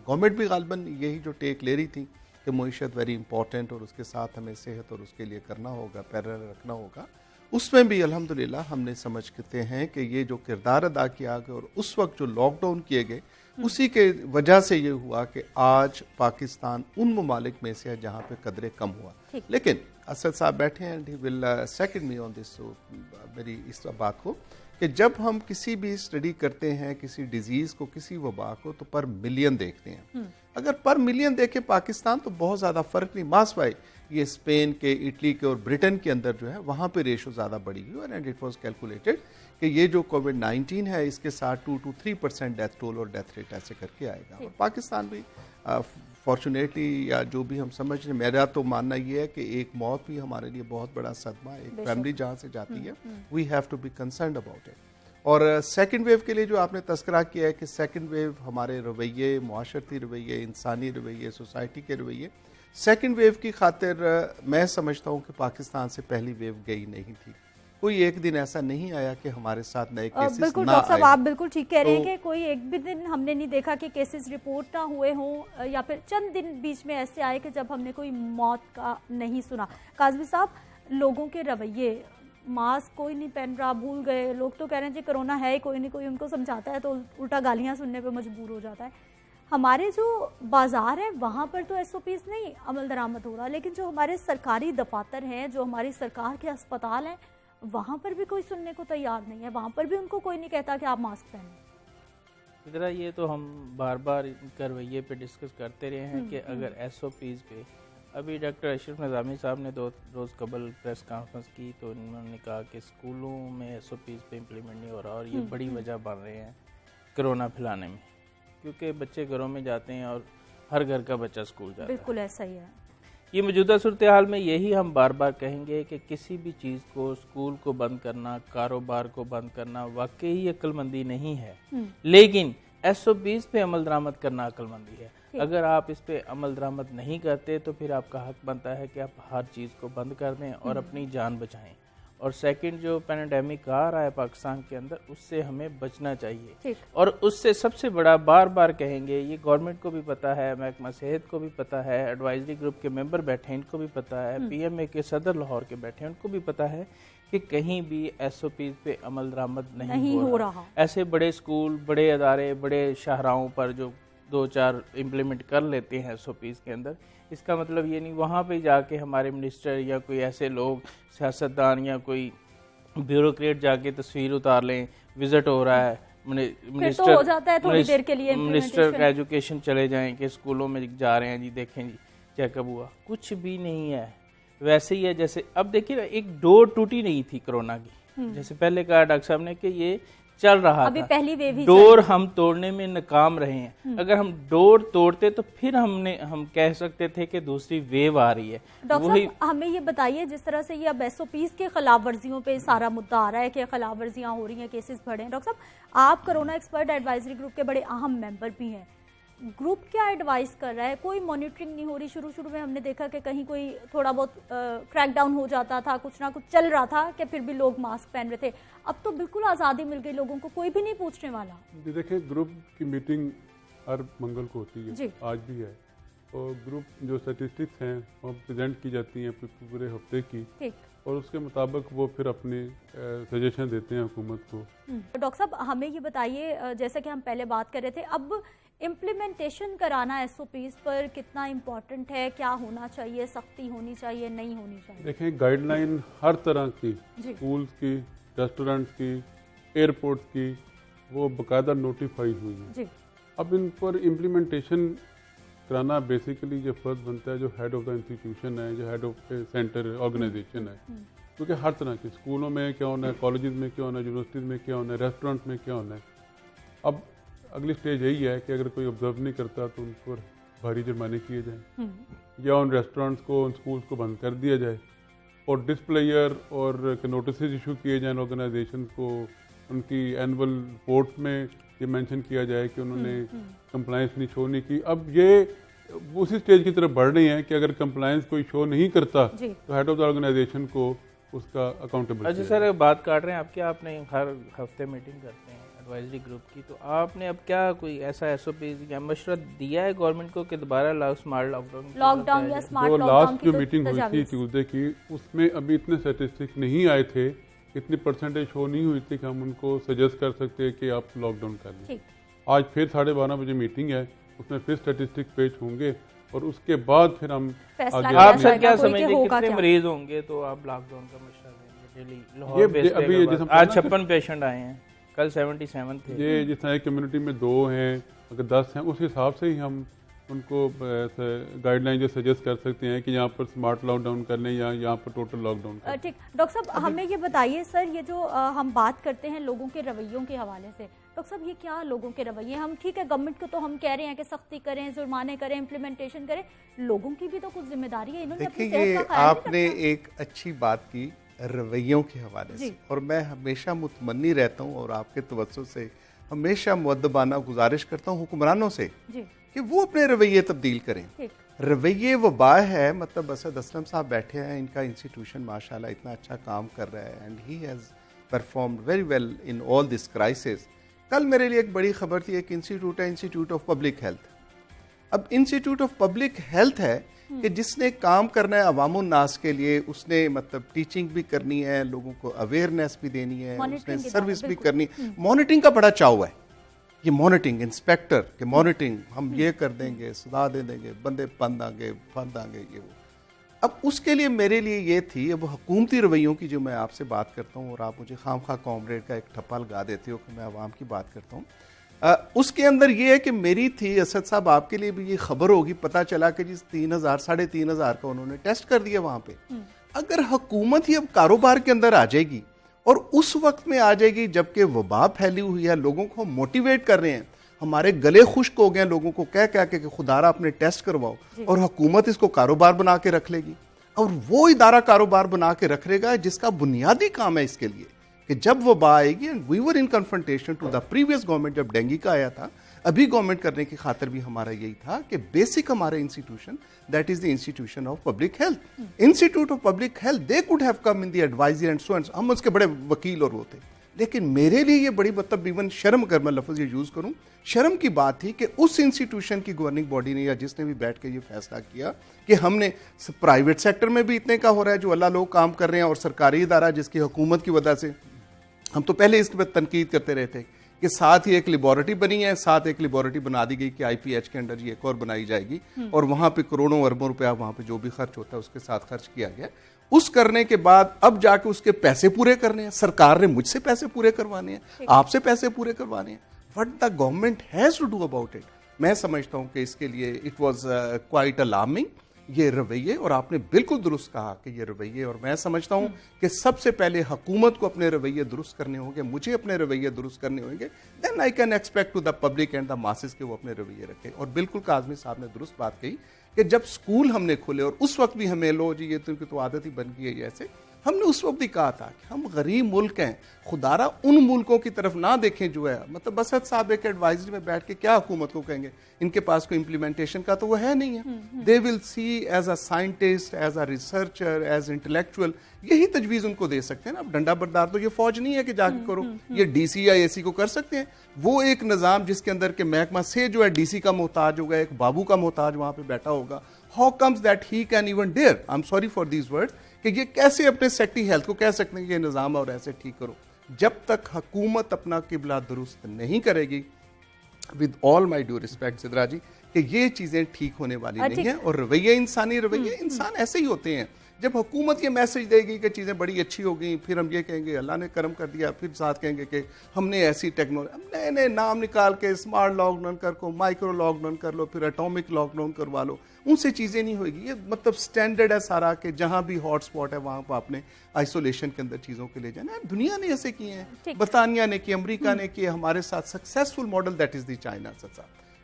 गवर्नमेंट भी गालबन यही जो टेक ले रही थी कि मईशत वेरी इंपॉर्टेंट और उसके साथ हमें सेहत और उसके लिए करना होगा, पैरेलल रखना होगा। उसमें भी अल्हम्दुलिल्लाह हमने समझते हैं कि ये जो किरदार अदा किया गया और उस वक्त जो लॉकडाउन किए गए उसी के वजह से ये हुआ कि आज पाकिस्तान उन ममालिक में से है जहाँ पे कदरे कम हुआ। लेकिन असद साहब बैठे हैं and he will second me on this, मेरी इस बात को कि जब हम किसी भी स्टडी करते हैं किसी डिजीज़ को, किसी वबा को, तो पर मिलियन देखते हैं। अगर पर मिलियन देखे पाकिस्तान तो बहुत ज़्यादा फ़र्क नहीं। मास वाई ये स्पेन के, इटली के और ब्रिटेन के अंदर जो है वहाँ पे रेशो ज़्यादा बढ़ी हुई है एंड इट वाज कैलकुलेटेड कि ये जो कोविड-19 है इसके साथ 2 to 3% डेथ टोल और डेथ रेट ऐसे करके आएगा। और पाकिस्तान भी फॉर्चुनेटली या जो भी हम समझ रहे, मेरा तो मानना ये है कि एक मौत भी हमारे लिए बहुत बड़ा सदमा, एक फैमिली जहाँ से जाती है, we have to be concerned about it. और सेकंड वेव के लिए जो आपने तस्करा किया है कि सेकंड वेव हमारे रवैये, मुआशरती रवैये, इंसानी रवैये, सोसाइटी के रवैये, सेकंड वेव की खातिर मैं समझता हूँ कि पाकिस्तान से पहली वेव गई नहीं थी। कोई एक दिन ऐसा नहीं आया कि हमारे साथ नए केसेस बिल्कुल ना डॉक्टर साहब आए। आप बिल्कुल ठीक कह रहे हैं कि कोई एक भी दिन हमने नहीं देखा कि केसेस रिपोर्ट ना हुए हों या फिर चंद दिन बीच में ऐसे आए कि जब हमने कोई मौत का नहीं सुना। काज़मी साहब, लोगों के रवैये, मास्क कोई नहीं पहन रहा, भूल गए, लोग तो कह रहे हैं जी कोरोना है ही कोई नहीं, कोई उनको समझाता है तो उल्टा गालियाँ सुनने पर मजबूर हो जाता है। हमारे जो बाजार है वहाँ पर तो एसओपीज नहीं अमल दरामद हो रहा, लेकिन जो हमारे सरकारी दफातर हैं, जो हमारी सरकार के अस्पताल हैं, वहाँ पर भी कोई सुनने को तैयार नहीं है। वहाँ पर भी उनको कोई नहीं कहता कि आप मास्क पहनें। इधर ये तो हम बार बार इनका रवैये पे डिस्कस करते रहे हैं कि अगर एसओपीज पे, अभी डॉक्टर अशरफ निज़ामी साहब ने 2 रोज़ कबल प्रेस कॉन्फ्रेंस की तो उन्होंने कहा कि स्कूलों में एसओपीज पे इम्प्लीमेंट नहीं हो रहा और ये बड़ी वजह बन रहे हैं कोरोना फैलाने में, क्योंकि बच्चे घरों में जाते हैं और हर घर का बच्चा स्कूल जाता है। बिल्कुल ऐसा ही है। ये मौजूदा सूरत हाल में यही हम बार बार कहेंगे कि किसी भी चीज़ को, स्कूल को बंद करना, कारोबार को बंद करना वाकई अक्लमंदी नहीं है, लेकिन एसओपीज पे अमल दरामद करना अक्लमंदी है। अगर आप इस पे अमल दरामद नहीं करते तो फिर आपका हक बनता है कि आप हर चीज़ को बंद कर दें और अपनी जान बचाएं। और सेकंड, जो पैंडेमिक आ रहा है पाकिस्तान के अंदर, उससे हमें बचना चाहिए। और उससे सबसे बड़ा, बार बार कहेंगे, ये गवर्नमेंट को भी पता है, महकमा सेहत को भी पता है, एडवाइजरी ग्रुप के मेंबर बैठे हैं इनको भी पता है, पीएमए के सदर लाहौर के बैठे हैं उनको भी पता है कि कहीं भी एसओपीज पे अमल दरामद नहीं हो रहा। ऐसे बड़े स्कूल, बड़े अदारे, बड़े शाहराहों पर जो 2-4 इम्प्लीमेंट कर लेते हैं एसओपीज के अंदर, इसका मतलब ये नहीं वहाँ पे जाके हमारे मिनिस्टर या कोई ऐसे लोग, सियासतदान या कोई ब्यूरोक्रेट जाके तस्वीर उतार लें, विजिट हो रहा है, मिनिस्टर तो हो जाता है थोड़ी देर के लिए, मिनिस्टर एजुकेशन चले जाएं कि स्कूलों में जा रहे हैं जी, देखें जी चेकअप हुआ, कुछ भी नहीं है। वैसे ही है जैसे अब देखिए ना, एक डोर टूटी नहीं थी कोरोना की, जैसे पहले कहा डॉक्टर साहब ने कि ये चल रहा अभी था, पहली वेव ही डोर हम तोड़ने में नाकाम रहे हैं। अगर हम डोर तोड़ते तो फिर हम कह सकते थे कि दूसरी वेव आ रही है। डॉक्टर साहब हमें ये बताइए, जिस तरह से ये अब एसओपीज के खिलाफ वर्जियों पे सारा मुद्दा आ रहा है कि खिलाफ वर्जियां हो रही हैं, केसेस बढ़े हैं, डॉक्टर साहब आप कोरोना एक्सपर्ट एडवाइजरी ग्रुप के बड़े अहम मेंबर भी हैं, ग्रुप क्या एडवाइस कर रहा है? कोई मॉनिटरिंग नहीं हो रही? शुरू में हमने देखा कि कहीं कोई थोड़ा बहुत क्रैकडाउन हो जाता था, कुछ ना कुछ चल रहा था कि फिर भी लोग मास्क पहन रहे थे। अब तो बिल्कुल आज़ादी मिल गई लोगों को, कोई भी नहीं पूछने वाला। देखिए, ग्रुप की मीटिंग हर मंगल को होती है, आज भी है, और ग्रुप जो स्टैटिस्टिक्स हैं वो प्रेजेंट की जाती हैं पूरे हफ्ते की, और उसके मुताबिक वो फिर अपनी सजेशन देते हैं हुकूमत को। डॉक्टर साहब, हमें ये बताइए, जैसे कि हम पहले बात कर रहे थे, अब इम्प्लीमेंटेशन कराना SOPs पर कितना इम्पोर्टेंट है? क्या होना चाहिए? सख्ती होनी चाहिए, नहीं होनी चाहिए? देखें, गाइडलाइन हर तरह की, स्कूल्स की, रेस्टोरेंट्स की, एयरपोर्ट की, वो बाकायदा नोटिफाई हुई है। अब इन पर इम्प्लीमेंटेशन कराना बेसिकली जो फर्ज बनता है जो हेड ऑफ द इंस्टीट्यूशन है, जो हेड ऑफ सेंटर ऑर्गेनाइजेशन है, क्योंकि हर तरह के स्कूलों में क्या होना है, कॉलेजेस में क्या होना है, यूनिवर्सिटीज़ में क्या होना है, रेस्टोरेंट में क्या होना है। अब अगली स्टेज यही है कि अगर कोई ऑब्जर्व नहीं करता तो उन पर भारी जुर्माने किए जाएं, या उन रेस्टोरेंट्स को, उन स्कूल्स को बंद कर दिया जाए, और डिस्प्लेयर और नोटिस इशू किए जाएँ ऑर्गेनाइजेशन को। उनकी एनुअल रिपोर्ट में ये मेंशन किया जाए कि उन्होंने कंप्लायंस नहीं शो नहीं की। अब ये उसी स्टेज की तरफ बढ़ रही है कि अगर कंप्लायंस कोई शो नहीं करता तो हेड ऑफ द ऑर्गेनाइजेशन को उसका अकाउंटेबल। अच्छा सर, बात काट रहे हैं आपके, आपने हर हफ्ते मीटिंग करते हैं एडवाइजरी ग्रुप की, तो आपने अब क्या कोई ऐसा SOPs या मशवरा दिया है गवर्नमेंट को कि दोबारा स्मार्ट लॉकडाउन या स्मार्ट लॉकडाउन? लास्ट जो मीटिंग हुई थी ट्यूसडे की, उसमें अभी इतने स्टैटिस्टिक्स नहीं आए थे, इतनी परसेंटेज शो नहीं हुई थी कि हम उनको सजेस्ट कर सकते हैं कि आप लॉकडाउन कर लें। आज फिर 12:30 बजे मीटिंग है, उसमें फिर स्टैटिस्टिक पेश होंगे और उसके बाद फिर हम आगे। आप सर क्या समझते हैं कितने मरीज होंगे तो आप लॉकडाउन का मशवरा देंगे? डेली लाहौर बेस पे आज 56 पेशेंट आए हैं, कल 77 थे। ये जिस तरह कम्युनिटी में 2 हैं, अगर 10 हैं, उस हिसाब से ही हम उनको गाइडलाइन जो सजेस्ट कर सकते हैं कि यहाँ पर स्मार्ट लॉकडाउन कर लें या यहाँ पर टोटल लॉकडाउन कर लें। ठीक, डॉक्टर साहब हमें ये बताइए सर, ये जो हम बात करते हैं लोगों के रवैयों के हवाले से, डॉक्टर साहब ये क्या लोगों के रवैये? हम ठीक है, गवर्नमेंट को तो हम कह रहे हैं कि सख्ती करें, जुर्माने करें, इम्प्लीमेंटेशन करें, लोगों की भी तो कुछ जिम्मेदारी है। इन्होंने देखिए, आपने एक अच्छी बात की रवैयों के हवाले से, और मैं हमेशा मुतमन्नी रहता हूँ और आपके तवज्जो से हमेशा मुअद्दबाना गुजारिश करता हूँ हुक्मरानों से कि वो अपने रवैये तब्दील करें। रवैये वबा है, मतलब असद असलम साहब बैठे हैं, इनका इंस्टीट्यूशन माशाल्लाह इतना अच्छा काम कर रहा है and he has performed very well in all this crisis. कल मेरे लिए एक बड़ी खबर थी, एक इंस्टीट्यूट है, इंस्टीट्यूट ऑफ पब्लिक हेल्थ। अब इंस्टीट्यूट ऑफ पब्लिक हेल्थ है कि जिसने काम करना है अवामुन नास के लिए, उसने मतलब टीचिंग भी करनी है, लोगों को अवेयरनेस भी देनी है, उसने सर्विस भी करनी। मॉनिटरिंग का बड़ा चाव है, ये मॉनिटरिंग इंस्पेक्टर के मॉनिटरिंग हम ये कर देंगे, सदा दे देंगे, बंदे बंद आएंगे, ये वो। अब उसके लिए मेरे लिए ये थी, अब हुकूमती रवैयों की जो मैं आपसे बात करता हूँ और आप मुझे खामखा कॉमरेड का एक ठप्पा लगा देते हो कि मैं आवाम की बात करता हूँ, उसके अंदर ये है कि मेरी थी, असद साहब आपके लिए भी ये खबर होगी, पता चला कि जिस 3,000 साढ़े 3,000 का उन्होंने टेस्ट कर दिया वहां पे। अगर हुकूमत ही अब कारोबार के अंदर आ जाएगी और उस वक्त में आ जाएगी जबकि वबा फैली हुई है, लोगों को मोटिवेट कर रहे हैं, हमारे गले खुश्क हो गए लोगों को कह कह के खुदारा अपने टेस्ट करवाओ, और हुकूमत इसको कारोबार बना के रख लेगी, और वो इदारा कारोबार बना के रख लेगा जिसका बुनियादी काम है इसके लिए कि जब वबा आएगी, and we were in confrontation to the previous government, जब डेंगू का आया था, अभी गवर्नमेंट करने की खातिर भी हमारा यही था कि बेसिक हमारे institution, that is the institution of public health, institute of public health, they could have come in the advisory and so and, हम उसके बड़े वकील और वो थे। लेकिन मेरे लिए ये बड़ी मतलब इवन शर्म, अगर मैं लफ्ज़ ये यूज़ करूं, शर्म की बात थी कि उस इंस्टीट्यूशन की गवर्निंग बॉडी ने या जिसने भी बैठ के ये फैसला किया कि हमने प्राइवेट सेक्टर में भी इतने का हो रहा है जो अल्लाह लोग काम कर रहे हैं, और सरकारी इदारा जिसकी हुकूमत की वजह से हम तो पहले इसके बाद तनकीद करते रहे थे कि साथ ही एक लेबोरेटरी बनी है, साथ एक लेबोरेटरी बना दी गई कि IPH के अंडर ये एक और बनाई जाएगी, और वहाँ पे करोड़ों अरबों रुपया वहाँ पे जो भी खर्च होता है उसके साथ खर्च किया गया। उस करने के बाद अब जाके उसके पैसे पूरे करने हैं, सरकार ने मुझसे पैसे पूरे करवाने हैं, आपसे पैसे पूरे करवाने हैं। What the government has to do about it? मैं समझता हूँ कि इसके लिए इट वॉज क्वाइट अलार्मिंग ये रवैये, और आपने बिल्कुल दुरुस्त कहा कि ये रवैये, और मैं समझता हूं कि सबसे पहले हुकूमत को अपने रवैये दुरुस्त करने होंगे, मुझे अपने रवैये दुरुस्त करने होंगे, then I can expect to the public and the masses के वो अपने रवैये रखें। और बिल्कुल काज़मी साहब ने दुरुस्त बात कही कि जब स्कूल हमने खोले और उस वक्त भी हमें लो जी ये तो आदत ही बन गई है, ऐसे हमने उस वक्त भी कहा था कि हम गरीब मुल्क हैं, खुदारा उन मुल्कों की तरफ ना देखें जो है, मतलब असद साहब एक एडवाइजरी में बैठ के क्या हुकूमत को कहेंगे, इनके पास कोई इम्प्लीमेंटेशन का तो वो है नहीं है। They will see as a scientist, as a researcher, as intellectual, यही तजवीज उनको दे सकते हैं ना। अब डंडा बरदार तो ये फौज नहीं है कि जाके करो, ये डीसी या एसी को कर सकते हैं। वो एक निज़ाम जिसके अंदर के महकमा से जो है डीसी का मोहताज होगा, एक बाबू का मोहताज वहां पे बैठा होगा। How comes that he can even dare, I am sorry for these words, कि ये कैसे अपने सेक्टरी हेल्थ को कह सकते हैं कि ये निज़ाम और ऐसे ठीक करो। जब तक हुकूमत अपना किबला दुरुस्त नहीं करेगी, with all my due respect Sidra ji, कि ये चीजें ठीक होने वाली नहीं है। और रवैये, इंसानी रवैये, इंसान ऐसे ही होते हैं। जब हुकूमत ये मैसेज देगी कि चीज़ें बड़ी अच्छी हो गई, फिर हम ये कहेंगे अल्लाह ने करम कर दिया, फिर साथ कहेंगे कि हमने ऐसी टेक्नोलॉजी, नए नए नाम निकाल के स्मार्ट लॉकडाउन कर को माइक्रो लॉकडाउन कर लो, फिर एटॉमिक लॉकडाउन करवा लो, उनसे चीज़ें नहीं होगी। ये मतलब स्टैंडर्ड है सारा कि जहाँ भी हॉटस्पॉट है वहाँ पर आपने आइसोलेशन के अंदर चीज़ों के ले जाना। दुनिया ने ऐसे किए हैं, बरतानिया ने किए, अमरीका ने किए, हमारे साथ successful model that is the China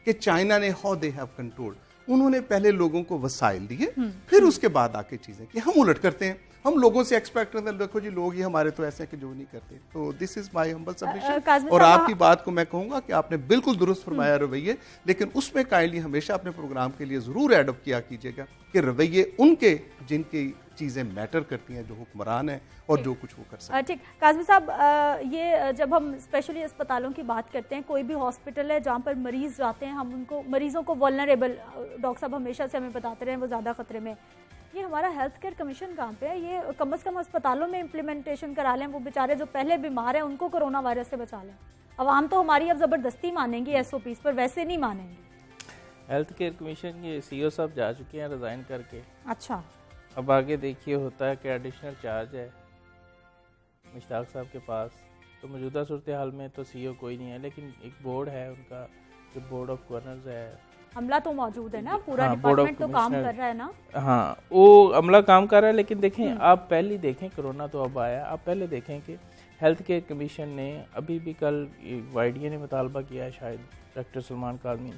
कि चाइना ने हाउ दे हैव कंट्रोल्ड, उन्होंने पहले लोगों को वसाइल दिए, फिर उसके बाद आके चीजें कि हम उलट करते हैं। हम लोगों से एक्सपेक्ट करते हैं देखो जी लोग ही हमारे तो ऐसे हैं कि जो नहीं करते। तो this is my humble submission. और आपकी बात को मैं कहूंगा कि आपने बिल्कुल दुरुस्त फरमाया रवैये, लेकिन उसमें काइंडली हमेशा अपने प्रोग्राम के लिए जरूर एडॉप्ट किया कीजिएगा कि रवैये उनके जिनकी चीजें मैटर करती हैं, जो हुक्मरान है और जो कुछ वो कर सकते हैं। ठीक, काज़मी साहब, ये जब हम स्पेशली अस्पतालों की बात करते हैं, कोई भी हॉस्पिटल है जहाँ पर मरीज जाते हैं, हम उनको मरीजों को वल्नरेबल, डॉक्टर साहब हमेशा से हमें बताते रहे वो ज़्यादा खतरे में। ये हमारा हेल्थ केयर कमीशन कहाँ पे है? ये कम से कम अस्पतालों में इम्प्लीमेंटेशन करा लें, वो बेचारे जो पहले बीमार हैं उनको कोरोना वायरस से बचा लें। अवाम तो हमारी अब ज़बरदस्ती मानेंगी एसओपीज़ पर, वैसे नहीं मानेंगी। हेल्थ केयर कमीशन ये सीईओ साहब जा चुके हैं रिजाइन करके। अच्छा, अब आगे देखिए होता है कि एडिशनल चार्ज है मुश्ताक साहब के पास। तो मौजूदा सूरत हाल में तो सीईओ कोई नहीं है, लेकिन एक बोर्ड है उनका, जो बोर्ड ऑफ गवर्नर्स है। अमला तो मौजूद है ना, पूरा डिपार्टमेंट तो काम कर रहा है ना। हाँ, वो अमला काम कर रहा है, लेकिन देखें आप पहले देखें, कोरोना तो अब आया, आप पहले देखें कि हेल्थ केयर कमीशन ने अभी भी कल वाईडीए ने मुतालबा किया है शायद डॉक्टर सलमान काज़मी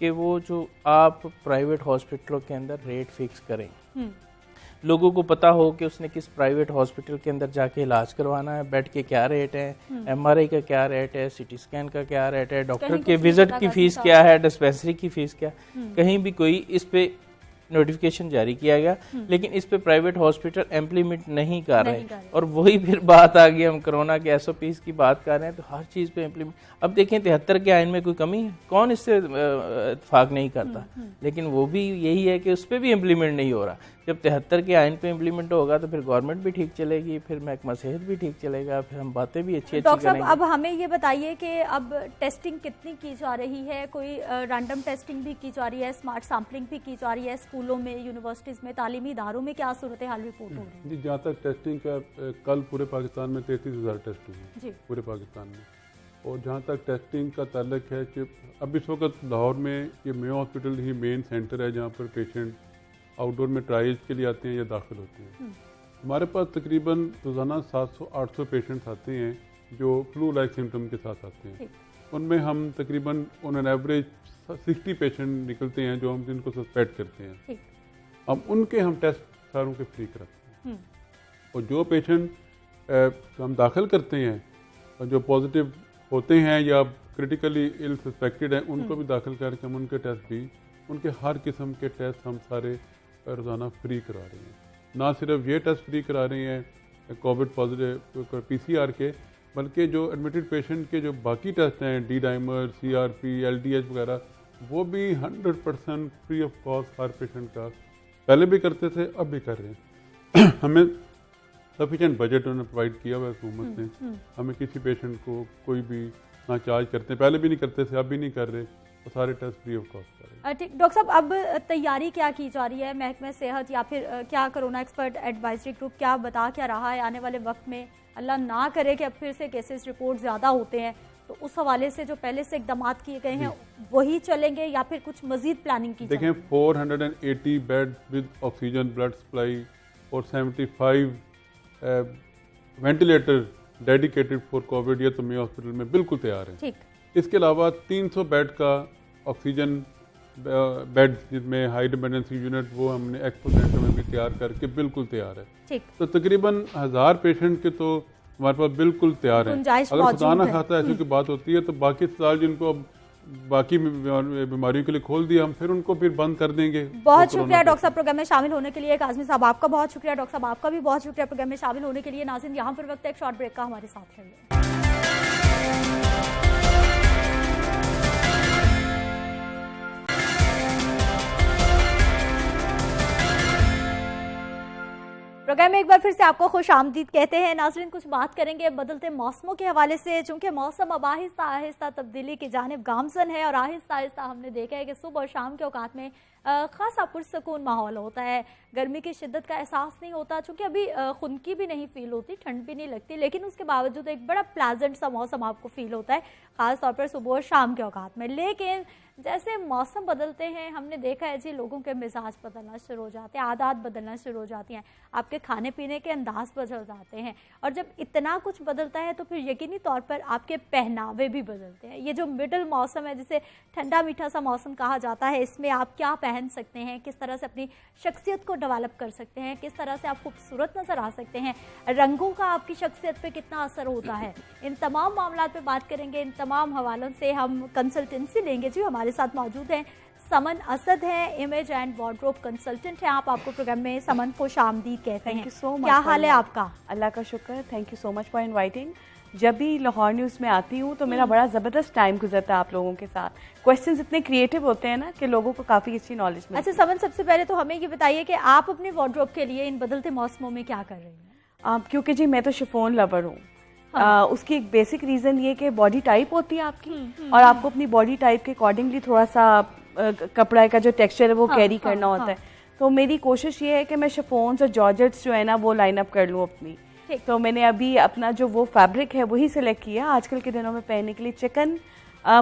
कि वो जो आप प्राइवेट हॉस्पिटलों के अंदर रेट फिक्स करें, लोगों को पता हो कि उसने किस प्राइवेट हॉस्पिटल के अंदर जाके इलाज करवाना है, बेड के क्या रेट है, एमआरआई का क्या रेट है, सीटी स्कैन का क्या रेट है, डॉक्टर के विजिट की फीस क्या है, डिस्पेंसरी की फीस क्या, कहीं भी कोई इस पे नोटिफिकेशन जारी किया गया, लेकिन इस पे प्राइवेट हॉस्पिटल इम्प्लीमेंट नहीं कर रहे। और वही फिर बात आ गई, हम कोरोना के एसओपीज की बात कर रहे हैं, तो हर चीज पे इम्प्लीमेंट। अब देखें 73 के आइन में कोई कमी है, कौन इससे इत्तेफाक नहीं करता, लेकिन वो भी यही है कि उस पर भी इम्प्लीमेंट नहीं हो रहा। जब 73 के आइन पे इम्प्लीमेंट होगा तो फिर गवर्नमेंट भी ठीक चलेगी, फिर महकमा सेहत भी ठीक चलेगा, फिर हम बातें भी अच्छी डॉक्टर साहब अब हमें ये बताइए कि अब टेस्टिंग कितनी की जा रही है? कोई रैंडम टेस्टिंग भी की जा रही है, स्मार्ट सैम्पलिंग भी की जा रही है, स्कूलों में, यूनिवर्सिटीज में, तालीमी इदारों में क्या सूरत हाल रिपोर्ट हो रही है? जी, जहाँ तक टेस्टिंग का, कल पूरे पाकिस्तान में 33,000 टेस्ट हुए पूरे पाकिस्तान में। और जहाँ तक टेस्टिंग का ताल्लुक है कि अब इस वक्त लाहौर में ये मेयो हॉस्पिटल ही मेन सेंटर है जहाँ पर पेशेंट आउटडोर में ट्रायल्स के लिए आते हैं या दाखिल होते हैं। हमारे पास तकरीबन रोज़ाना 700-800 पेशेंट्स आते हैं जो फ्लू लाइक सिम्टम के साथ आते हैं। उनमें हम तकरीबन ऑन एन एवरेज 60 पेशेंट निकलते हैं जो हम जिनको सस्पेक्ट करते हैं। अब उनके हम टेस्ट सारों के फ्री कराते हैं। और जो पेशेंट हम दाखिल करते हैं और जो पॉजिटिव होते हैं या क्रिटिकली इल सस्पेक्टेड हैं, उनको भी दाखिल करके हम उनके टेस्ट भी, उनके हर किस्म के टेस्ट हम सारे रोज़ाना फ्री करा रहे हैं। ना सिर्फ ये टेस्ट फ्री करा रहे हैं कोविड पॉजिटिव PCR के, बल्कि जो एडमिटेड पेशेंट के जो बाकी टेस्ट हैं, डी डाइमर, CRP, LDH वगैरह, वो भी 100% free of cost her patient का पहले भी करते थे, अब भी कर रहे हैं। हमें सफिशेंट बजट उन्होंने प्रोवाइड किया हुआ है हुकूमत ने। हमें किसी पेशेंट को कोई भी ना चार्ज करते, पहले भी नहीं करते थे, अब भी नहीं कर रहे, तो सारे टेस्ट फ्री ऑफ कॉस्ट कर रहे हैं। ठीक, डॉक्टर साहब अब तैयारी क्या की जा रही है? महकमा सेहत या फिर क्या कोरोना एक्सपर्ट एडवाइजरी ग्रुप क्या बता क्या रहा है आने वाले वक्त में? अल्लाह ना करे कि अब फिर से केसेस रिपोर्ट ज़्यादा होते हैं, तो उस हवाले से जो पहले से इकदाम किए गए हैं वही चलेंगे या फिर कुछ मजीद प्लानिंग की? देखें, 480 bed with oxygen blood supply और 75 वेंटिलेटर डेडिकेटेड फॉर कोविड, ये तो मेयो हॉस्पिटल में बिल्कुल तैयार है। ठीक। इसके अलावा 300 बेड का ऑक्सीजन बेड जिसमें हाई डिपेंडेंसी यूनिट, वो हमने एक्सपो सेंटर में भी तैयार करके बिल्कुल तैयार है। ठीक। तो तकरीबन 1000 पेशेंट के तो हमारे पास बिल्कुल तैयार है। अगर खुदा ना खाता ऐसी कोई बात होती है तो बाकी अस्पताल जिनको अब बाकी बीमारियों के लिए खोल दिया, हम फिर उनको फिर बंद कर देंगे। बहुत शुक्रिया डॉक्टर साहब प्रोग्राम में शामिल होने के लिए। काज़मी साहब आपका बहुत शुक्रिया, डॉक्टर साहब आपका भी बहुत शुक्रिया प्रोग्राम में शामिल होने के लिए। नाज़रीन यहाँ पर वक्त है एक शॉर्ट ब्रेक का, हमारे साथ रहिए। प्रोग्राम में एक बार फिर से आपको खुश आमदीद कहते हैं। नाज़रीन कुछ बात करेंगे बदलते मौसमों के हवाले से, चूंकि मौसम अब आहिस्ता आहिस्ता तब्दीली की जानिब गामजन है और आहिस्ता आहिस्ता हमने देखा है कि सुबह और शाम के औकात में खासा पुरसकून माहौल होता है। गर्मी की शिद्दत का एहसास नहीं होता, चूंकि अभी खुनकी भी नहीं फील होती, ठंड भी नहीं लगती, लेकिन उसके बावजूद एक बड़ा प्लेजेंट सा मौसम आपको फील होता है, ख़ास तौर पर सुबह और शाम के औकात में। लेकिन जैसे मौसम बदलते हैं हमने देखा है जी, लोगों के मिजाज बदलना शुरू हो जाते हैं, आदत बदलना शुरू हो जाती हैं, आपके खाने पीने के अंदाज बदल जाते हैं, और जब इतना कुछ बदलता है तो फिर यकीनी तौर पर आपके पहनावे भी बदलते हैं। ये जो मिडल मौसम है, जिसे ठंडा मीठा सा मौसम कहा जाता है, इसमें आप क्या पहन सकते हैं, किस तरह से अपनी शख्सियत को डेवलप कर सकते हैं, किस तरह से आप खूबसूरत नज़र आ सकते हैं, रंगों का आपकी शख्सियत पे कितना असर होता है, इन तमाम मामलों पे बात करेंगे। इन तमाम हवालों से हम कंसल्टेंसी लेंगे जी। हमारे साथ मौजूद हैं समन असद हैं, इमेज एंड वार्डरोब कंसल्टेंट हैं। आपको प्रोग्राम में समन खुश आमदीद कहते हैं। क्या हाल है आपका? अल्लाह का शुक्र, thank you so much for inviting. जब भी लाहौर न्यूज़ में आती हूँ तो मेरा बड़ा ज़बरदस्त टाइम गुजरता है आप लोगों के साथ। क्वेश्चंस इतने क्रिएटिव होते हैं ना कि लोगों को काफ़ी अच्छी नॉलेज मिलती है। अच्छा समन, सबसे पहले तो हमें ये बताइए कि आप अपने वार्डरोब के लिए इन बदलते मौसमों में क्या कर रही हैं? क्योंकि जी मैं तो शिफॉन लवर हूँ। हाँ। उसकी एक बेसिक रीज़न ये कि बॉडी टाइप होती है आपकी, और आपको अपनी बॉडी टाइप के अकॉर्डिंगली थोड़ा सा कपड़ा का जो टेक्सचर है वो कैरी करना होता है। तो मेरी कोशिश ये है कि मैं शिफॉन्स और जॉर्जेट्स जो है ना वो लाइन अप कर लूँ अपनी। तो मैंने अभी अपना जो वो फैब्रिक है वही सिलेक्ट किया। आजकल के दिनों में पहनने के लिए चिकन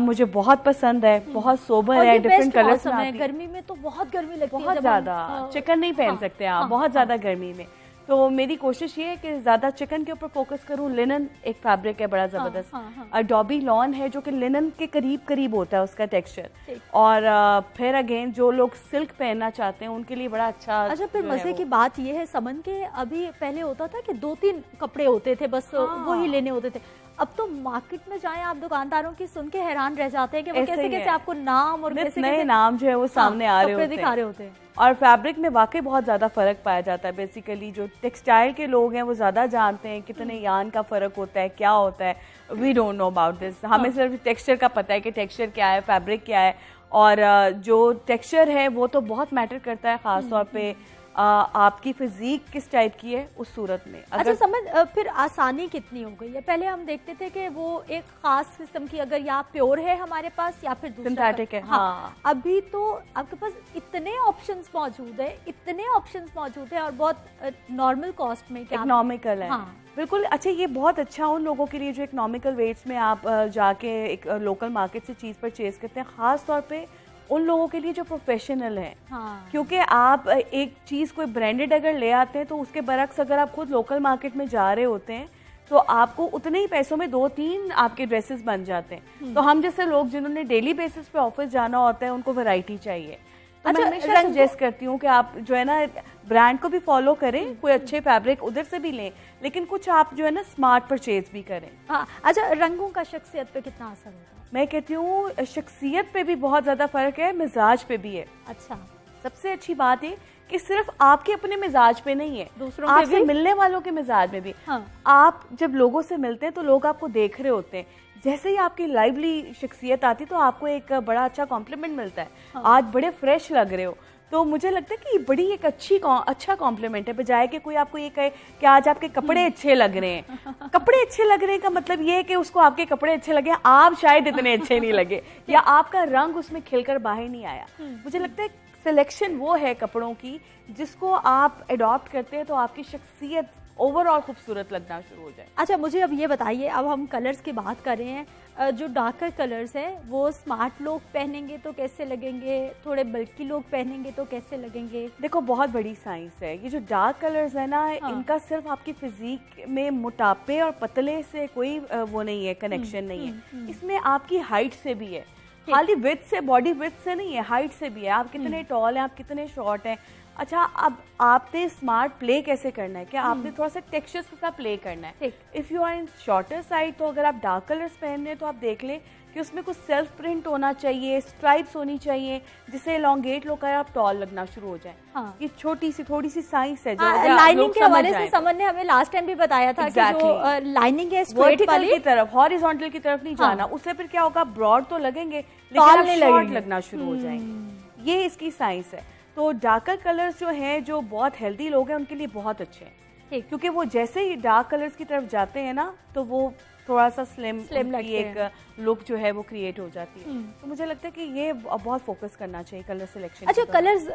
मुझे बहुत पसंद है, बहुत सोबर है, डिफरेंट कलर्स में। गर्मी में तो बहुत गर्मी लगती है, बहुत ज्यादा चिकन नहीं पहन सकते आप, बहुत ज्यादा गर्मी में। तो मेरी कोशिश ये है कि ज़्यादा चिकन के ऊपर फोकस करूँ। लिनन एक फैब्रिक है बड़ा ज़बरदस्त, अडोबी लॉन है जो कि लिनन के करीब करीब होता है उसका टेक्सचर। और फिर अगेन जो लोग सिल्क पहनना चाहते हैं उनके लिए बड़ा अच्छा। फिर मजे की बात ये है समन के, अभी पहले होता था कि 2-3 कपड़े होते थे बस, वो ही लेने होते थे। अब तो मार्केट में जाएं आप दुकानदारों की सुन के हैरान रह जाते हैं कि वो कैसे कैसे आपको नाम और कैसे नए नाम जो है वो सामने आ रहे दिखा रहे होते हैं। और फैब्रिक में वाकई बहुत ज़्यादा फ़र्क पाया जाता है। बेसिकली जो टेक्सटाइल के लोग हैं वो ज़्यादा जानते हैं कितने यान का फ़र्क होता है, क्या होता है। We don't know about this. हमें सिर्फ टेक्सचर का पता है कि टेक्सचर क्या है, फैब्रिक क्या है, और जो टेक्सचर है वो तो बहुत मैटर करता है, ख़ास तौर पे आपकी फिजिक किस टाइप की है उस सूरत में। अच्छा समझ, फिर आसानी कितनी हो गई है? पहले हम देखते थे कि वो एक खास किस्म की, अगर या प्योर है हमारे पास या फिर सिंथेटिक है। हाँ। अभी तो आपके पास इतने ऑप्शंस मौजूद है, इतने ऑप्शंस मौजूद है, और बहुत नॉर्मल कॉस्ट में, इकोनॉमिकल है। हाँ। बिल्कुल। अच्छा, ये बहुत अच्छा उन लोगों के लिए जो इकोनॉमिकल रेट्स में आप जाके एक लोकल मार्केट से चीज़ परचेज करते हैं, ख़ास तौर पे उन लोगों के लिए जो प्रोफेशनल हैं। हाँ। क्योंकि आप एक चीज़ कोई ब्रांडेड अगर ले आते हैं तो उसके बरक्स अगर आप खुद लोकल मार्केट में जा रहे होते हैं तो आपको उतने ही पैसों में 2-3 आपके ड्रेसेस बन जाते हैं। तो हम जैसे लोग जिन्होंने डेली बेसिस पे ऑफिस जाना होता है उनको वैरायटी चाहिए। तो मैं हमेशा सजेस्ट करती हूँ कि आप जो है ना ब्रांड को भी फॉलो करें, कोई अच्छे फैब्रिक उधर से भी लें, लेकिन कुछ आप जो है ना स्मार्ट परचेज भी करें। हाँ। अच्छा, रंगों का शख्सियत पे कितना असर होता है? मैं कहती हूँ शख्सियत पे भी बहुत ज़्यादा फ़र्क है, मिजाज पे भी है। अच्छा, सबसे अच्छी बात है कि सिर्फ आपके अपने मिजाज पे नहीं है, दूसरों आपसे मिलने वालों के मिजाज में भी। हाँ। आप जब लोगों से मिलते हैं तो लोग आपको देख रहे होते हैं, जैसे ही आपकी लाइवली शख्सियत आती तो आपको एक बड़ा अच्छा कॉम्प्लीमेंट मिलता है। हाँ। आज बड़े फ्रेश लग रहे हो, तो मुझे लगता है कि ये बड़ी एक अच्छा कॉम्प्लीमेंट है, बजाय कि कोई आपको ये कहे कि आज आपके कपड़े अच्छे लग रहे हैं। कपड़े अच्छे लग रहे हैं का मतलब ये है कि उसको आपके कपड़े अच्छे लगे, आप शायद इतने अच्छे नहीं लगे, या आपका रंग उसमें खिलकर बाहर नहीं आया। मुझे लगता है सिलेक्शन वो है कपड़ों की जिसको आप अडॉप्ट करते हैं तो आपकी शख्सियत ओवरऑल खूबसूरत लगना शुरू हो जाए। अच्छा, मुझे अब ये बताइए, अब हम कलर्स की बात कर रहे हैं, जो डार्कर कलर्स हैं वो स्मार्ट लोग पहनेंगे तो कैसे लगेंगे, थोड़े बल्कि लोग पहनेंगे तो कैसे लगेंगे? देखो, बहुत बड़ी साइंस है। ये जो डार्क कलर्स है ना, इनका सिर्फ आपकी फिजिक में मोटापे और पतले से कोई वो नहीं है, कनेक्शन नहीं है। इसमें आपकी हाइट से भी है, खाली विड्थ से, बॉडी विड्थ से नहीं है, हाइट से भी है। आप कितने टॉल हैं, आप कितने शॉर्ट हैं। अच्छा, अब आपने स्मार्ट प्ले कैसे करना है, क्या आपने थोड़ा सा टेक्सचर्स के साथ प्ले करना है। If you are in shorter side, तो अगर आप डार्क कलर्स पहन रहे हैं तो आप देख लें कि उसमें कुछ सेल्फ प्रिंट होना चाहिए, स्ट्राइप्स होनी चाहिए, जिससे एलोंगेट लोग आप टॉल लगना शुरू हो जाए। हाँ। ये छोटी सी थोड़ी सी साइज है, लाइनिंग के हवाले से समन ने हमें लास्ट टाइम भी बताया था कि जो लाइनिंग है स्ट्रेट वाली की तरफ, हॉरिजॉन्टल की तरफ नहीं जाना। उससे फिर क्या होगा, ब्रॉड तो लगेंगे लेकिन शॉर्ट लगना शुरू हो जाएंगे। ये इसकी साइंस है। तो डार्कर कलर्स जो हैं, जो बहुत हेल्दी लोग हैं उनके लिए बहुत अच्छे हैं, क्योंकि वो जैसे ही डार्क कलर्स की तरफ जाते हैं ना, तो वो थोड़ा सा स्लिम की एक लुक जो है वो क्रिएट हो जाती है। तो मुझे लगता है कि ये बहुत फोकस करना चाहिए कलर सिलेक्शन। अच्छा, कलर्स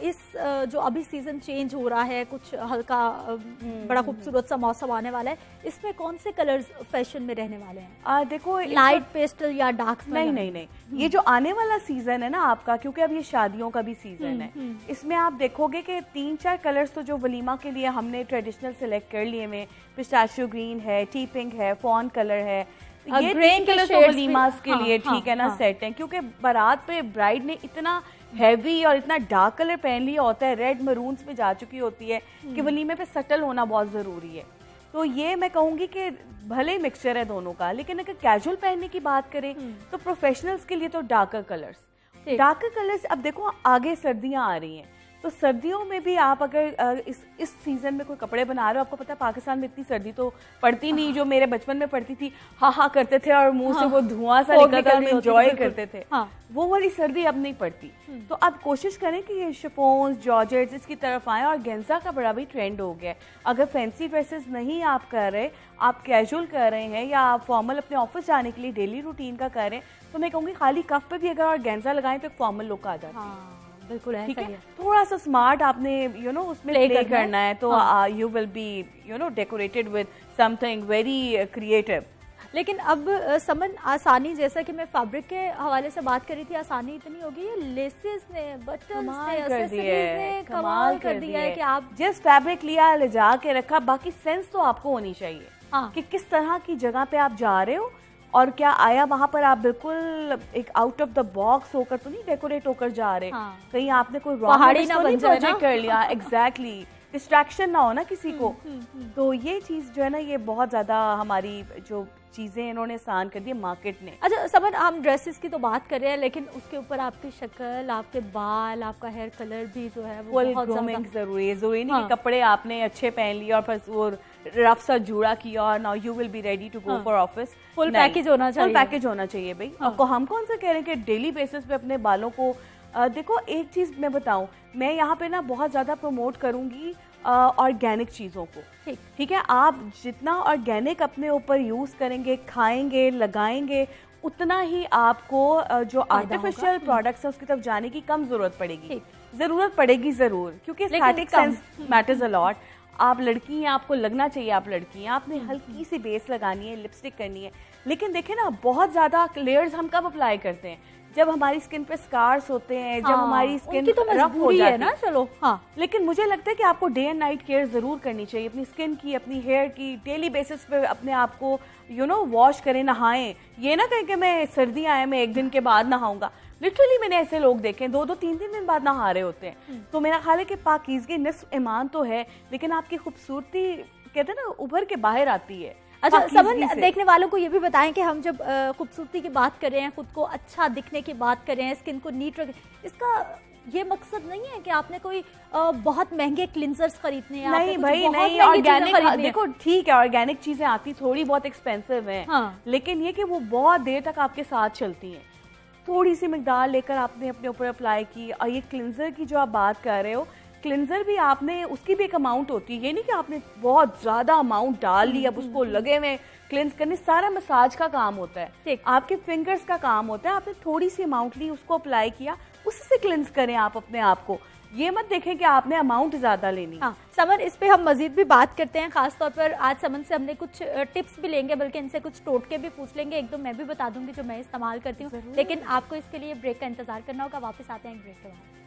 इस जो अभी सीजन चेंज हो रहा है, कुछ हल्का बड़ा खूबसूरत सा मौसम आने वाला है, इसमें कौन से कलर्स फैशन में रहने वाले हैं? देखो, लाइट पेस्टल या डार्क? नहीं, ये जो आने वाला सीजन है ना आपका, क्योंकि अब ये शादियों का भी सीजन है, इसमें आप देखोगे कि 3-4 कलर्स तो जो वलीमा के लिए हमने ट्रेडिशनल सिलेक्ट कर लिए में, पिस्ताशियो ग्रीन है, टी पिंक है, फॉन कलर है, ये ग्रीन कलर तो वलीमास के लिए ठीक है ना, सेट है। क्योंकि बारात पे ब्राइड ने इतना हैवी और इतना डार्क कलर पहन लिया होता है, रेड मरून्स में जा चुकी होती है कि वलीमे पे सटल होना बहुत जरूरी है। तो ये मैं कहूंगी कि भले मिक्सचर है दोनों का, लेकिन अगर कैजुअल पहनने की बात करें तो प्रोफेशनल्स के लिए तो डार्कर कलर्स। अब देखो, आगे सर्दियां आ रही हैं, तो सर्दियों में भी आप अगर इस सीजन में कोई कपड़े बना रहे हो, आपको पता है पाकिस्तान में इतनी सर्दी तो पड़ती नहीं, जो मेरे बचपन में पड़ती थी, हा करते थे और मुंह से वो धुआं सा निकलता, हम एंजॉय करते थे। वो वाली सर्दी अब नहीं पड़ती। तो अब कोशिश करें कि ये शिफॉन्स, जॉर्जेट्स इसकी तरफ आए, और गेंजा का बड़ा भी ट्रेंड हो गया है। अगर फैंसी ड्रेसेस नहीं आप कर रहे, आप कैजुअल कर रहे हैं, या आप फॉर्मल अपने ऑफिस जाने के लिए डेली रूटीन का कर रहे हैं, तो मैं कहूँगी खाली कफ पे भी अगर और गेंजा लगाएं तो एक फॉर्मल लुक आ जाती है। बिल्कुल ठीक है, थोड़ा सा स्मार्ट आपने उसमें प्ले करना है, तो you will B decorated with something very creative. लेकिन अब समन, आसानी, जैसा कि मैं फैब्रिक के हवाले से बात करी थी, आसानी इतनी होगी है, लेसेस ने, बटन्स ने, एक्सेसरीज ने कमाल कर दिया है कि आप जिस फैब्रिक लिया ले जा के रखा, बाकी सेंस तो आपको होनी चाहिए कि किस तरह की जगह पे आप जा रहे हो, और क्या आया वहां पर आप बिल्कुल एक आउट ऑफ द बॉक्स होकर तो नहीं डेकोरेट होकर जा रहे। कहीं आपने कोई पहाड़ी ना बन जाए ना, कर लिया। एग्जैक्टली, डिस्ट्रैक्शन ना हो ना किसी को। तो ये चीज जो है ना, ये बहुत ज्यादा हमारी जो चीजें इन्होंने आसान कर दी मार्केट ने। अच्छा समन, हम ड्रेसेस की तो बात कर रहे हैं, लेकिन उसके ऊपर आपकी शक्ल, आपके बाल, आपका हेयर कलर भी जो है वो बहुत ग्रूमिंग जरूरी है। जरूरी नहीं कि कपड़े आपने अच्छे पहन लिए और फिर वो रफ सा जूड़ा किया और now you will be ready to go for office. Full package होना चाहिए। फुल पैकेज होना चाहिए भाई। आपको हम कौन सा कह रहे हैं कि डेली बेसिस पे अपने बालों को देखो, एक चीज मैं बताऊं, मैं यहाँ पे ना बहुत ज्यादा प्रमोट करूंगी ऑर्गेनिक चीज़ों को। ठीक है, आप जितना ऑर्गेनिक अपने ऊपर यूज़ करेंगे, खाएंगे, लगाएंगे, उतना ही आपको जो आर्टिफिशियल प्रोडक्ट्स है उसकी तरफ जाने की कम जरूरत पड़ेगी। जरूरत पड़ेगी जरूर, क्योंकि aesthetic sense matters a lot. आप लड़की हैं, आपको लगना चाहिए आप लड़की हैं, आपने हल्की सी बेस लगानी है, लिपस्टिक करनी है, लेकिन देखें ना बहुत ज्यादा लेयर्स हम कब अप्लाई करते हैं? जब हमारी स्किन पे स्कार्स होते हैं, जब हमारी स्किन तो रफ हो जाती है ना। चलो लेकिन मुझे लगता है कि आपको डे एंड नाइट केयर जरूर करनी चाहिए अपनी स्किन की, अपनी हेयर की। डेली बेसिस पे अपने आप को वॉश करें, नहाएं। ये ना कहें कि मैं सर्दी आए मैं एक दिन के बाद नहाऊंगा। लिटरली मैंने ऐसे लोग देखे 2-2, 3-3 दिन बाद नहा रहे होते हैं। तो मेरा ख्याल है कि पाकीज़गी निस्फ ईमान तो है, लेकिन आपकी खूबसूरती कहते हैं ना उभर के बाहर आती है। अच्छा समन, देखने वालों को ये भी बताएं कि हम जब खूबसूरती की बात कर रहे हैं, खुद को अच्छा दिखने की बात कर रहे हैं, स्किन को नीट रखें, इसका ये मकसद नहीं है कि आपने कोई बहुत महंगे क्लिंजर्स खरीदने हैं। नहीं भाई नहीं, ऑर्गेनिक देखो ठीक है, ऑर्गेनिक चीजें आती थोड़ी बहुत एक्सपेंसिव हैं, लेकिन ये कि वो बहुत देर तक आपके साथ चलती हैं। थोड़ी सी मिकदार लेकर आपने अपने ऊपर अप्लाई की। और ये क्लिंजर की जो आप बात कर रहे हो, क्लिंजर भी आपने, उसकी भी एक अमाउंट होती है। ये नहीं कि आपने बहुत ज्यादा अमाउंट डाल ली, अब उसको लगे में क्लिंज करने। सारा मसाज का काम होता है, आपके फिंगर्स का काम होता है। आपने थोड़ी सी अमाउंट ली, उसको अप्लाई किया, उसी से क्लिंज करें आप अपने आप को। ये मत देखें कि आपने अमाउंट ज्यादा लेनी। समन, इस पे हम मजीद भी बात करते हैं। खासतौर पर आज समन से हमने कुछ टिप्स भी लेंगे, बल्कि इनसे कुछ टोटके भी पूछ लेंगे। एक दो मैं भी बता दूंगी जो मैं इस्तेमाल करती हूँ, लेकिन आपको इसके लिए ब्रेक का इंतजार करना होगा। वापस आते हैं एक ब्रेक के बाद।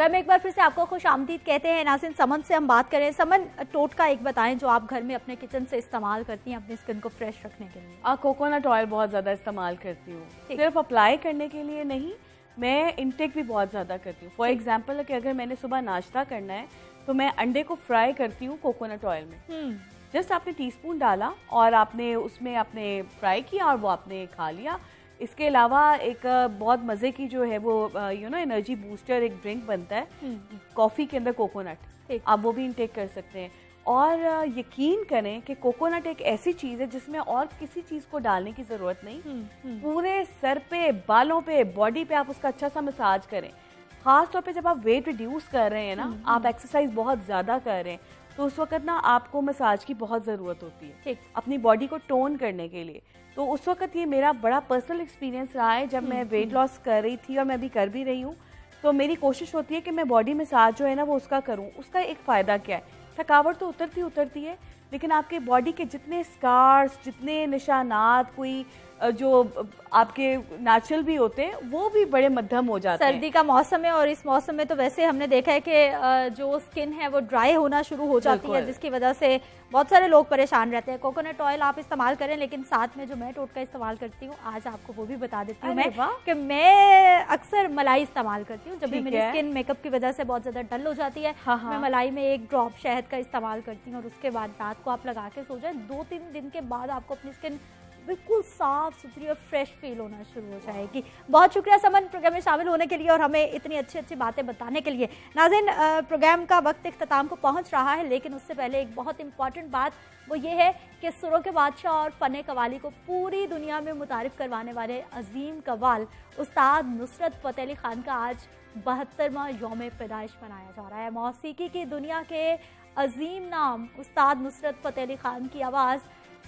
प्रोग्राम में एक बार फिर से आपको खुश आमदीद कहते हैं। नाज़रीन, समन से हम बात करें। समन, टोटका एक बताएं जो आप घर में अपने किचन से इस्तेमाल करती हैं अपनी स्किन को फ्रेश रखने के लिए। कोकोनट ऑयल बहुत ज़्यादा इस्तेमाल करती हूँ, सिर्फ अप्लाई करने के लिए नहीं, मैं इनटेक भी बहुत ज़्यादा करती हूँ। फॉर एग्जाम्पल कि अगर मैंने सुबह नाश्ता करना है तो मैं अंडे को फ्राई करती हूँ कोकोनट ऑयल में। जस्ट आपने टीस्पून डाला और आपने उसमें आपने फ्राई किया और वो आपने खा लिया। इसके अलावा एक बहुत मज़े की जो है वो एनर्जी बूस्टर एक ड्रिंक बनता है कॉफ़ी के अंदर कोकोनट, आप वो भी इनटेक कर सकते हैं। और यकीन करें कि कोकोनट एक ऐसी चीज़ है जिसमें और किसी चीज़ को डालने की ज़रूरत नहीं। पूरे सर पे, बालों पे, बॉडी पे आप उसका अच्छा सा मसाज करें। ख़ास तौर पे जब आप वेट रिड्यूस कर रहे हैं ना, आप एक्सरसाइज बहुत ज़्यादा कर रहे हैं, तो उस वक्त ना आपको मसाज की बहुत ज़रूरत होती है अपनी बॉडी को टोन करने के लिए। तो उस वक्त ये मेरा बड़ा पर्सनल एक्सपीरियंस रहा है। जब मैं वेट लॉस कर रही थी और मैं अभी कर भी रही हूँ, तो मेरी कोशिश होती है कि मैं बॉडी मसाज जो है ना वो उसका करूँ। उसका एक फ़ायदा क्या है, थकावट तो उतरती है, लेकिन आपके बॉडी के जितने स्कार्स, जितने निशानात, कोई जो आपके नेचुरल भी होते हैं, वो भी बड़े मध्यम हो जाते हैं। सर्दी का मौसम है और इस मौसम में तो वैसे हमने देखा है कि जो स्किन है वो ड्राई होना शुरू हो जाती है, जिसकी वजह से बहुत सारे लोग परेशान रहते हैं। कोकोनट ऑयल आप इस्तेमाल करें, लेकिन साथ में जो मैं टोटका इस्तेमाल करती हूँ, आज आपको वो भी बता देती हूँ मैं कि मैं अक्सर मलाई इस्तेमाल करती हूँ। जब भी मेरी स्किन मेकअप की वजह से बहुत ज़्यादा डल हो जाती है, मैं मलाई में एक ड्रॉप शहद का इस्तेमाल करती हूँ और उसके बाद रात को आप लगा के सो जाए, 2-3 दिन के बाद आपको अपनी स्किन बिल्कुल साफ सुथरी और फ्रेश फील होना शुरू हो जाएगी। बहुत शुक्रिया समन प्रोग्राम में शामिल होने के लिए और हमें इतनी अच्छी अच्छी बातें बताने के लिए। नाज़रीन, प्रोग्राम का वक्त इख्तिताम को पहुंच रहा है, लेकिन उससे पहले एक बहुत इंपॉर्टेंट बात वो ये है कि सुरों के बादशाह और फ़न कवाली को पूरी दुनिया में मुतारिफ करवाने वाले अजीम कवाल उस्ताद नुसरत फ़तेह अली खान का आज 72वां यौम पैदाइश मनाया जा रहा है। मौसीकी की दुनिया के अजीम नाम उस्ताद नुसरत फ़तेह अली खान की आवाज़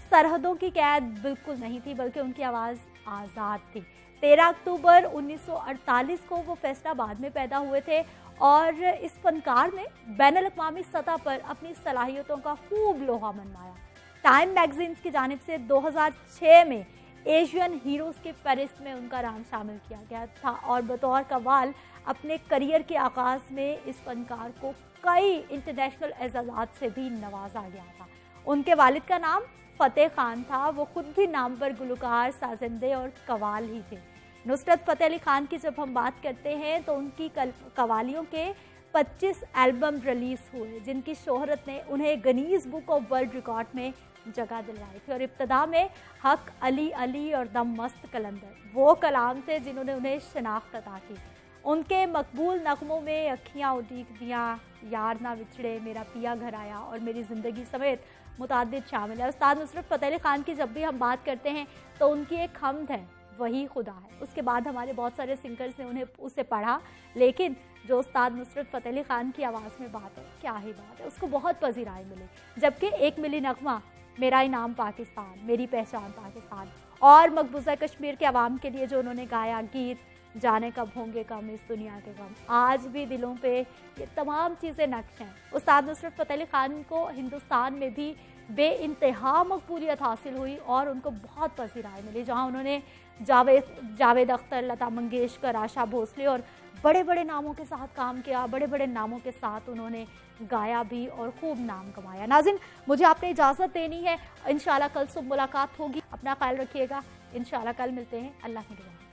सरहदों की कैद बिल्कुल नहीं थी, बल्कि उनकी आवाज़ आज़ाद थी। 13 अक्टूबर 1948 को वो फैसलाबाद में पैदा हुए थे और इस फनकार ने बैनुल-अक़वामी सतह पर अपनी सलाहियतों का खूब लोहा मनवाया। टाइम मैगजीन्स की जानिब से 2006 में एशियन हीरोज़ की फहरिस्त में उनका नाम शामिल किया गया था और बतौर कव्वाल अपने करियर के आगाज़ में इस फनकार को कई इंटरनेशनल एजाज़ात से भी नवाजा गया था। उनके वालिद का नाम फ़तेह खान था, वो खुद भी नामवर गुलकार, साजिंदे और कवाल ही थे। नुसरत फ़तेह अली खान की जब हम बात करते हैं तो उनकी कवालियों के 25 एल्बम रिलीज़ हुए, जिनकी शोहरत ने उन्हें Guinness book of world record में जगह दिलवाई थी। और इब्तदा में हक, अली अली और दम मस्त कलंदर वो कलाम थे जिन्होंने उन्हें शनाख्त अता की। उनके मकबूल नगमों में अखियाँ उदीक दियाँ, यार ना विछड़े, मेरा पिया घर आया और मेरी ज़िंदगी समेत मुतादिद शामिल है। उस्ताद नुसरत फ़तेह अली खान की जब भी हम बात करते हैं तो उनकी एक हम्द है, वही खुदा है। उसके बाद हमारे बहुत सारे सिंगर्स ने उसे पढ़ा, लेकिन जो उस्ताद नुसरत फ़तेह अली खान की आवाज़ में बात है, क्या ही बात है, उसको बहुत पजीराई मिली। जबकि एक मिली नगमा मेरा इनाम पाकिस्तान, मेरी पहचान पाकिस्तान और मकबूजा कश्मीर के अवाम के लिए जो उन्होंने गाया गीत जाने कब होंगे कम इस दुनिया के गम, आज भी दिलों पे ये तमाम चीज़ें नक्श हैं। उस्ताद नुसरत फ़तेह अली खान को हिंदुस्तान में भी बेइंतहा मकबूलियत हासिल हुई और उनको बहुत पसीराई मिली, जहां उन्होंने जावेद अख्तर, लता मंगेशकर, आशा भोसले और बड़े बड़े नामों के साथ काम किया, बड़े बड़े नामों के साथ उन्होंने गाया भी और खूब नाम कमाया। नाज़रीन, मुझे आपने इजाज़त देनी है, इंशाल्लाह कल सुबह मुलाकात होगी। अपना ख्याल रखिएगा, इंशाल्लाह कल मिलते हैं। अल्लाह की दुआ।